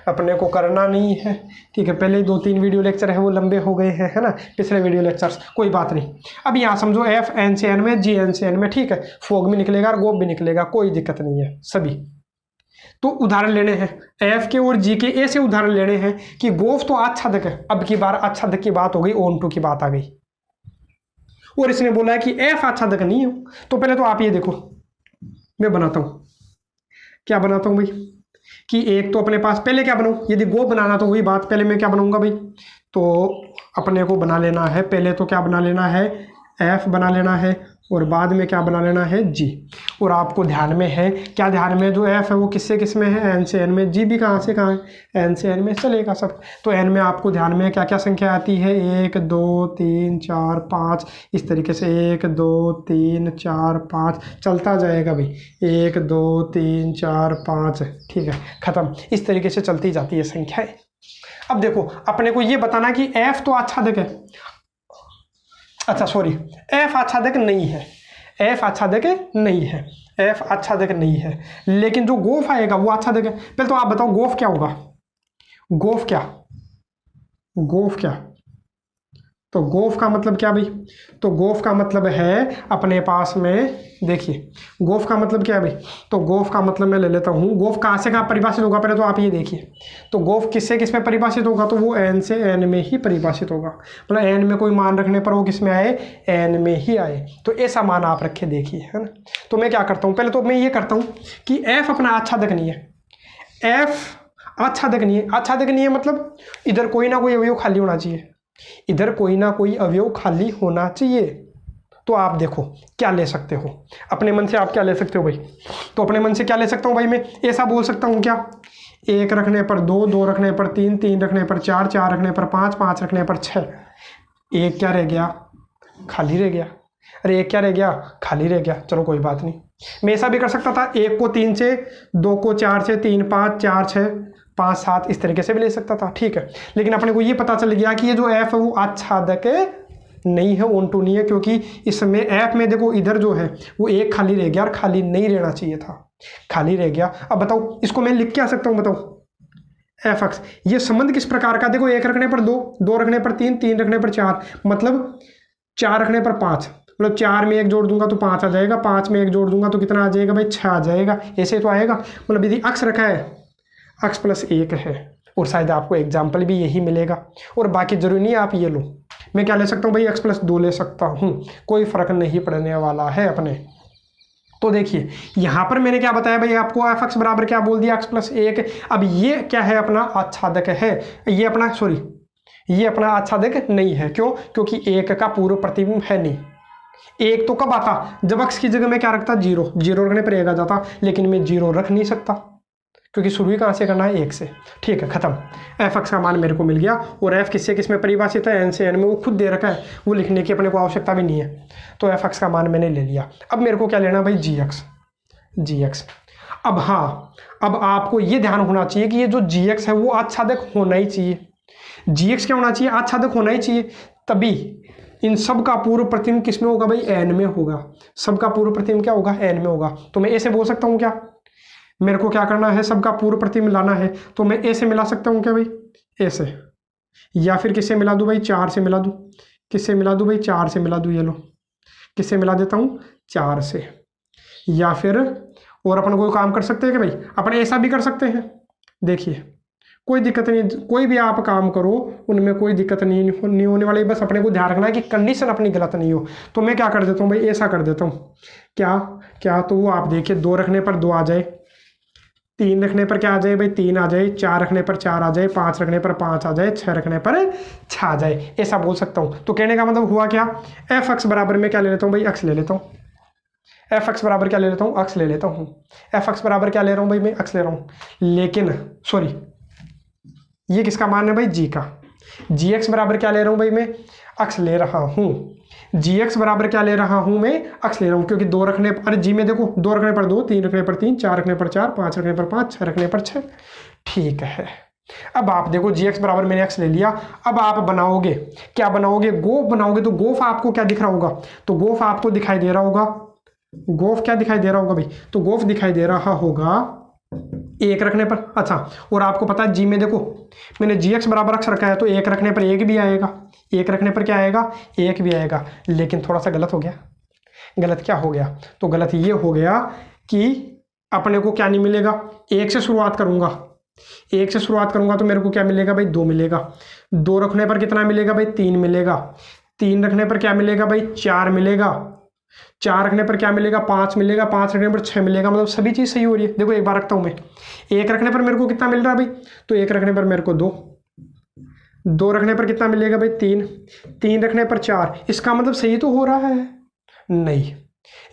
अपने को करना नहीं है, ठीक है। पहले 2-3 वीडियो लेक्चर है वो लंबे हो गए हैं, है ना, पिछले वीडियो लेक्चर्स, कोई बात नहीं। अब यहाँ समझो एफ एन से एन में, जी एन से एन में, ठीक है, फोग भी निकलेगा और गोफ भी निकलेगा, कोई दिक्कत नहीं है सभी। तो उदाहरण लेने हैं एफ के और जी के, ऐसे उदाहरण लेने हैं कि गोफ तो आच्छादक है, अब की बार आच्छादक की बात हो गई, ओन टू की बात आ गई, और इसने बोला है कि एफ आच्छादक नहीं हो। तो पहले तो आप ये देखो, मैं बनाता हूं, क्या बनाता हूं भाई, कि एक तो अपने पास पहले क्या बनाऊं, यदि गोफ बनाना तो वही बात, पहले मैं क्या बनाऊंगा भाई, तो अपने को बना लेना है, पहले तो क्या बना लेना है, एफ बना लेना है, और बाद में क्या बना लेना है, जी। और आपको ध्यान में है क्या, ध्यान में जो एफ है वो किससे किस में है, एन से एन में, जी भी कहाँ से कहाँ है, एन से एन में, चलेगा सब। तो एन में आपको ध्यान में क्या क्या संख्या आती है, 1 2 3 4 5, इस तरीके से 1 2 3 4 5 चलता जाएगा भाई, 1 2 3 4 5, ठीक है, ख़त्म। इस तरीके से चलती जाती है संख्याएं। अब देखो अपने को ये बताना कि एफ तो आच्छादक है, अच्छा सॉरी, एफ आच्छादक नहीं है, एफ आच्छादक नहीं है, एफ आच्छादक नहीं है, लेकिन जो गोफ आएगा वो आच्छादक है। पहले तो आप बताओ गोफ क्या होगा, गोफ क्या, गोफ क्या, तो गोफ का मतलब क्या भाई, तो गोफ का मतलब है अपने पास में, देखिए गोफ का मतलब क्या है भाई, तो गोफ का मतलब मैं ले लेता हूँ, गोफ कहाँ से कहाँ परिभाषित होगा, पहले तो आप ये देखिए, तो गोफ किससे किस में परिभाषित होगा, तो वो एन से एन में ही परिभाषित होगा, मतलब एन में कोई मान रखने पर वो किस में आए, एन में ही आए। तो ऐसा मान आप रखे देखिए, है ना। तो मैं क्या करता हूँ, पहले तो मैं ये करता हूँ कि एफ अपना आच्छादक नहीं है, एफ आच्छादक नहीं है, आच्छादक नहीं है मतलब इधर कोई ना कोई अवयव खाली होना चाहिए, इधर कोई ना कोई अवयव खाली होना चाहिए। तो आप देखो क्या ले सकते हो, अपने मन से आप क्या ले सकते हो भाई, तो अपने मन से क्या ले सकता हूँ भाई, मैं ऐसा बोल सकता हूँ क्या, 1 रखने पर 2, 2 रखने पर 3, 3 रखने पर 4, 4 रखने पर 5, 5 रखने पर 6, एक क्या रह गया, खाली रह गया, अरे एक क्या रह गया, खाली रह गया, चलो कोई बात नहीं। मैं ऐसा भी कर सकता था, 1 को 3 से, 2 को 4 से, 3 5, 4 6 5 7, इस तरीके से भी ले सकता था, ठीक है। लेकिन अपने को ये पता चल गया कि ये जो एफ है वो आच्छादक नहीं है, ओन टू नहीं है, क्योंकि इसमें एफ में देखो इधर जो है वो एक खाली रह गया और खाली नहीं रहना चाहिए था, खाली रह गया। अब बताओ इसको मैं लिख क्या सकता हूँ, बताओ एफ एक्स, ये संबंध किस प्रकार का, देखो 1 रखने पर 2, 2 रखने पर 3, 3 रखने पर 4, मतलब 4 रखने पर 5, मतलब 4 में 1 जोड़ दूंगा तो 5 आ जाएगा, 5 में 1 जोड़ दूंगा तो कितना आ जाएगा भाई, 6 आ जाएगा, ऐसे तो आएगा। मतलब यदि अक्स रखा है, अक्स प्लस 1 है, और शायद आपको एग्जाम्पल भी यही मिलेगा, और बाकी जरूरी नहीं आप ये लो, मैं क्या ले सकता हूँ भाई, x प्लस 2 ले सकता हूँ, कोई फर्क नहीं पड़ने वाला है अपने। तो देखिए यहाँ पर मैंने क्या बताया भाई आपको, एफ एक्स बराबर क्या बोल दिया, x प्लस 1। अब ये क्या है, अपना आच्छादक है, ये अपना सॉरी ये अपना आच्छादक नहीं है, क्यों, क्योंकि 1 का पूर्व प्रतिबिंब है नहीं। 1 तो कब आता, जब x की जगह में क्या रखता, 0, 0 रखने पर 1 आ जाता, लेकिन मैं 0 रख नहीं सकता क्योंकि शुरू ही कहाँ से करना है, 1 से, ठीक है, खत्म। एफ एक्स का मान मेरे को मिल गया, और एफ किससे किस में परिभाषित है, एन से एन में, वो खुद दे रखा है, वो लिखने की अपने को आवश्यकता भी नहीं है। तो एफ एक्स का मान मैंने ले लिया। अब मेरे को क्या लेना भाई, जी एक्स, जी एक्स। अब हाँ, अब आपको ये ध्यान होना चाहिए कि ये जो जी एक्स है वो आच्छादक होना ही चाहिए, जी एक्स क्या होना चाहिए, आच्छादक होना ही चाहिए, तभी इन सब का पूर्व प्रतिबिंब किस में होगा भाई, एन में होगा, सबका पूर्व प्रतिबिंब क्या होगा, एन में होगा। तो मैं ऐसे बोल सकता हूँ क्या, मेरे को क्या करना है, सबका पूर्व प्रतिबिंब लाना है, तो मैं ए से मिला सकता हूँ क्या भाई, ए से, या फिर किससे मिला दूँ भाई, 4 से मिला दूँ, किससे मिला दूँ भाई, 4 से मिला दूँ, ये लो किससे मिला देता हूँ, 4 से। या फिर और अपन कोई काम कर सकते हैं कि भाई, अपन ऐसा भी कर सकते हैं, देखिए कोई दिक्कत नहीं, कोई भी आप काम करो उनमें कोई दिक्कत नहीं होने वाली, बस अपने को ध्यान रखना है कि कंडीशन अपनी गलत नहीं हो। तो मैं क्या कर देता हूँ भाई, ऐसा कर देता हूँ, क्या क्या, तो वो आप देखिए 2 रखने पर 2 आ जाए, 3 रखने पर क्या आ जाए भाई, 3 आ जाए, 4 रखने पर 4 आ जाए, 5 रखने पर 5 आ जाए, 6 रखने पर 6 आ जाए, ऐसा बोल सकता हूँ। तो कहने का मतलब हुआ क्या, एफ एक्स बराबर में क्या ले लेता हूँ भाई, एक्स ले लेता हूँ, एफ एक्स बराबर क्या ले लेता हूँ, एक्स ले लेता हूँ, एफ एक्स बराबर क्या ले रहा हूँ भाई, मैं एक्स ले रहा हूँ, लेकिन सॉरी ये किसका मान है भाई, जी का, जी एक्स बराबर क्या ले रहा हूँ भाई, मैं एक्स ले रहा हूँ, जी एक्स बराबर क्या ले रहा हूँ मैं, एक्स ले रहा हूँ, क्योंकि 2 रखने पर, अरे जी में देखो 2 रखने पर 2, 3 रखने पर 3, 4 रखने पर 4, 5 रखने पर 5, 6 रखने पर 6, ठीक है। अब आप देखो जी एक्स बराबर मैंने एक्स ले लिया। अब आप बनाओगे, क्या बनाओगे, गोफ बनाओगे। तो गोफ आपको क्या दिख रहा होगा, तो गोफ आपको दिखाई दे रहा होगा, गोफ क्या दिखाई दे रहा होगा भाई, तो गोफ दिखाई दे रहा होगा एक रखने पर। अच्छा, और आपको पता है जी में देखो मैंने जी एक्स बराबर एक्स रखा है, तो एक रखने पर एक भी आएगा, एक रखने पर क्या आएगा, एक भी आएगा। लेकिन थोड़ा सा गलत हो गया। गलत क्या हो गया, तो गलत ये हो गया कि अपने को क्या नहीं मिलेगा, एक से शुरुआत करूंगा, एक से शुरुआत करूंगा तो मेरे को क्या मिलेगा भाई, 2 मिलेगा। 2 रखने पर कितना मिलेगा भाई, 3 मिलेगा। 3 रखने पर क्या मिलेगा भाई, 4 मिलेगा। 4 रखने पर क्या मिलेगा, 5 मिलेगा। 5 रखने पर 6 मिलेगा। मतलब सभी चीज़ सही हो रही है। देखो एक बार रखता हूँ मैं, 1 रखने पर मेरे को कितना मिल रहा है भाई, तो 1 रखने पर मेरे को 2, 2 रखने पर कितना मिलेगा भाई, 3, 3 रखने पर 4। इसका मतलब सही तो हो रहा है, नहीं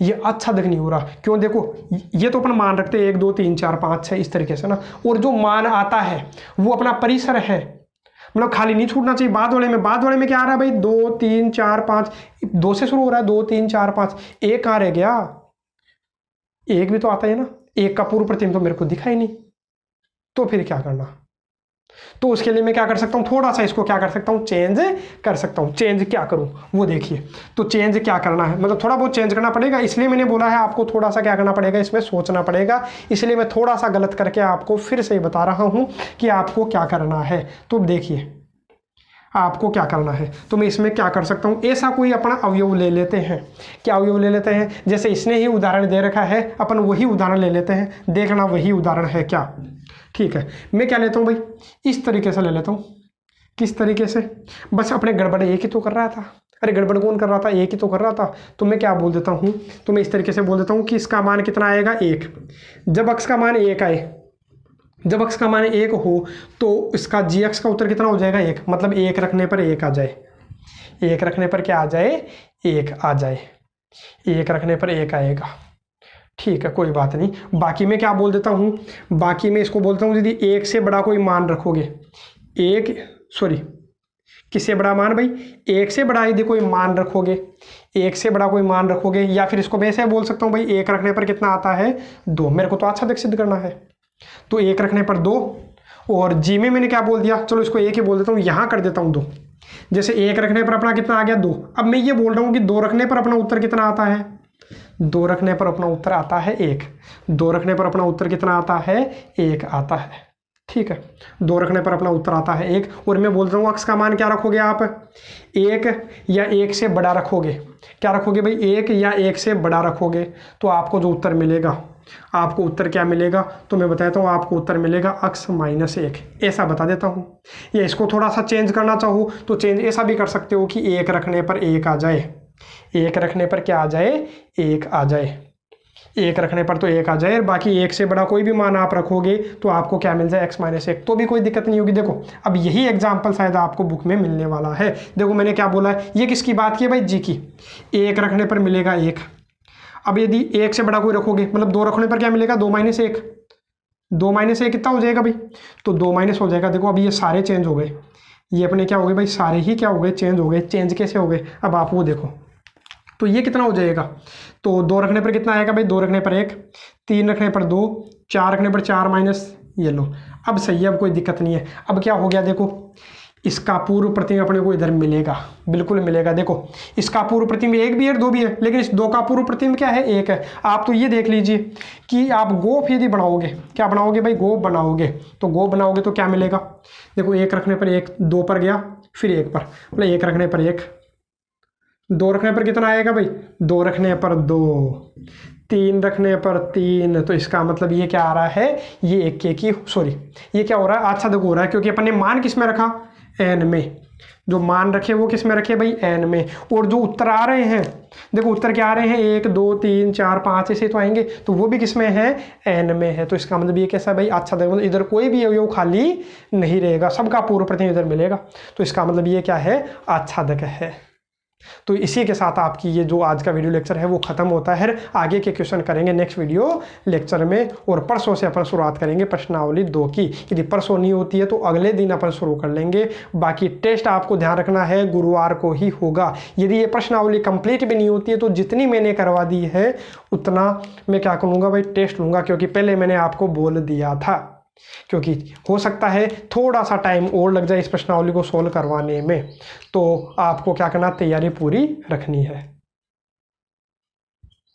ये अच्छा तक नहीं हो रहा। क्यों, देखो ये तो अपन मान रखते हैं 1 2 3 4 5 6 इस तरीके से ना, और जो मान आता है वो अपना परिसर है, मतलब खाली नहीं छूटना चाहिए। बाद वाले में क्या आ रहा है भाई, 2 3 4 5, 2 से शुरू हो रहा है, 2 3 4 5, एक कहाँ रह गया, एक भी तो आता है ना, एक का पूर्व प्रतिबिंब तो मेरे को दिखा ही नहीं। तो फिर क्या करना, तो उसके लिए मैं क्या कर सकता हूँ, थोड़ा सा इसको क्या कर सकता हूँ, चेंज कर सकता हूँ। चेंज क्या करूँ वो देखिए, तो चेंज क्या करना है, मतलब थोड़ा बहुत चेंज करना पड़ेगा। इसलिए मैंने बोला है आपको थोड़ा सा क्या करना पड़ेगा, इसमें सोचना पड़ेगा। इसलिए मैं थोड़ा सा गलत करके आपको फिर से बता रहा हूँ कि आपको क्या करना है। तो देखिए आपको क्या करना है, तो मैं इसमें क्या कर सकता हूँ, ऐसा कोई अपना अवयव ले लेते हैं। क्या अवयव ले लेते हैं, जैसे इसने ही उदाहरण दे रखा है, अपन वही उदाहरण ले लेते हैं। देखना वही उदाहरण है क्या, ठीक है। मैं क्या लेता हूँ भाई, इस तरीके से ले लेता हूँ। किस तरीके से, बस अपने गड़बड़ एक ही तो कर रहा था। अरे गड़बड़ कौन कर रहा था, एक ही तो कर रहा था। तो मैं क्या बोल देता हूँ, तो मैं इस तरीके से बोल देता हूँ कि इसका मान कितना आएगा, 1। जब x का मान 1 आए, जब x का मान 1 हो तो इसका जी एक्स का उत्तर कितना हो जाएगा, 1। मतलब 1 रखने पर 1 आ जाए, 1 रखने पर क्या आ जाए, 1 आ जाए, 1 रखने पर 1 आएगा। ठीक है, कोई बात नहीं। बाकी मैं क्या बोल देता हूँ, बाकी मैं इसको बोलता हूँ यदि 1 से बड़ा कोई मान रखोगे, किससे बड़ा मान भाई, 1 से बड़ा यदि कोई मान रखोगे, 1 से बड़ा कोई मान रखोगे, या फिर इसको मैं ऐसे बोल सकता हूँ भाई 1 रखने पर कितना आता है, 2। मेरे को तो अच्छा तक सिद्ध करना है, तो 1 रखने पर 2। और जी में मैंने क्या बोल दिया, चलो इसको 1 ही बोल देता हूँ, यहाँ कर देता हूँ 2। जैसे 1 रखने पर अपना कितना आ गया, 2। अब मैं ये बोल रहा हूँ कि 2 रखने पर अपना उत्तर कितना आता है, 2 रखने पर अपना उत्तर आता है 1। 2 रखने पर अपना उत्तर कितना आता है, 1 आता है। ठीक है, 2 रखने पर अपना उत्तर आता है 1। और मैं बोल रहा हूँ x का मान क्या रखोगे आप, 1 या 1 से बड़ा रखोगे। क्या रखोगे भाई, 1 या 1 से बड़ा रखोगे, तो आपको जो उत्तर मिलेगा, आपको उत्तर क्या मिलेगा, तो मैं बताता हूँ आपको उत्तर मिलेगा x - 1। ऐसा बता देता हूँ। या इसको थोड़ा सा चेंज करना चाहो तो चेंज ऐसा भी कर सकते हो कि 1 रखने पर 1 आ जाए, 1 रखने पर क्या आ जाए, 1 आ जाए, 1 रखने पर तो 1 आ जाए। और बाकी 1 से बड़ा कोई भी मान आप रखोगे तो आपको क्या मिल जाए, x - 1, तो भी कोई दिक्कत नहीं होगी। देखो अब यही एग्जाम्पल शायद आपको बुक में मिलने वाला है। देखो मैंने क्या बोला है, ये किसकी बात की है भाई, जी की। 1 रखने पर मिलेगा 1। अब यदि 1 से बड़ा कोई रखोगे, मतलब 2 रखने पर क्या मिलेगा, 2 - 1। 2 - 1 कितना हो जाएगा भाई, तो 2 - हो जाएगा। देखो अब ये सारे चेंज हो गए, ये अपने क्या हो गए भाई, सारे ही क्या हो गए, चेंज हो गए। चेंज कैसे हो गए, अब आप वो देखो, तो ये कितना हो जाएगा, तो 2 रखने पर कितना आएगा भाई, 2 रखने पर 1, 3 रखने पर 2, 4 रखने पर 4 माइनस, ये लो। अब सही है, अब कोई दिक्कत नहीं है। अब क्या हो गया, देखो इसका पूर्व प्रतिबिंब अपने को इधर मिलेगा, बिल्कुल मिलेगा। देखो इसका पूर्व प्रतिबिंब 1 भी है 2 भी है, लेकिन इस 2 का पूर्व प्रतिबिंब क्या है, 1 है। आप तो ये देख लीजिए कि आप गोफ यदि बनाओगे, क्या बनाओगे भाई, गोफ बनाओगे, तो गोफ बनाओगे तो क्या मिलेगा, देखो 1 रखने पर 1, 2 पर गया, फिर 1 पर, मतलब 1 रखने पर 1, 2 रखने पर कितना आएगा भाई, 2 रखने पर 2, 3 रखने पर 3। तो इसका मतलब ये क्या आ रहा है, ये एक की सॉरी ये क्या हो रहा है, अच्छा देखो हो रहा है, क्योंकि अपन ने मान किस में रखा, n में। जो मान रखे वो किस में रखे भाई, n में। और जो उत्तर आ रहे हैं, देखो उत्तर क्या आ रहे हैं, 1 2 3 4 5 ऐसे तो आएंगे, तो वो भी किस में है, n में है। तो इसका मतलब ये कैसा भाई, अच्छा देखो इधर कोई भी अवयव खाली नहीं रहेगा, सबका पूर्व प्रतिबिंब इधर मिलेगा। तो इसका मतलब ये क्या है, आच्छादक है। तो इसी के साथ आपकी ये जो आज का वीडियो लेक्चर है वो ख़त्म होता है। आगे के क्वेश्चन करेंगे नेक्स्ट वीडियो लेक्चर में, और परसों से अपन शुरुआत करेंगे प्रश्नावली 2 की। यदि परसों नहीं होती है तो अगले दिन अपन शुरू कर लेंगे। बाकी टेस्ट आपको ध्यान रखना है गुरुवार को ही होगा। यदि ये प्रश्नावली कंप्लीट भी नहीं होती है तो जितनी मैंने करवा दी है उतना मैं क्या करूँगा भाई, टेस्ट लूँगा, क्योंकि पहले मैंने आपको बोल दिया था। क्योंकि हो सकता है थोड़ा सा टाइम और लग जाए इस प्रश्नावली को सोल्व करवाने में। तो आपको क्या करना, तैयारी पूरी रखनी है।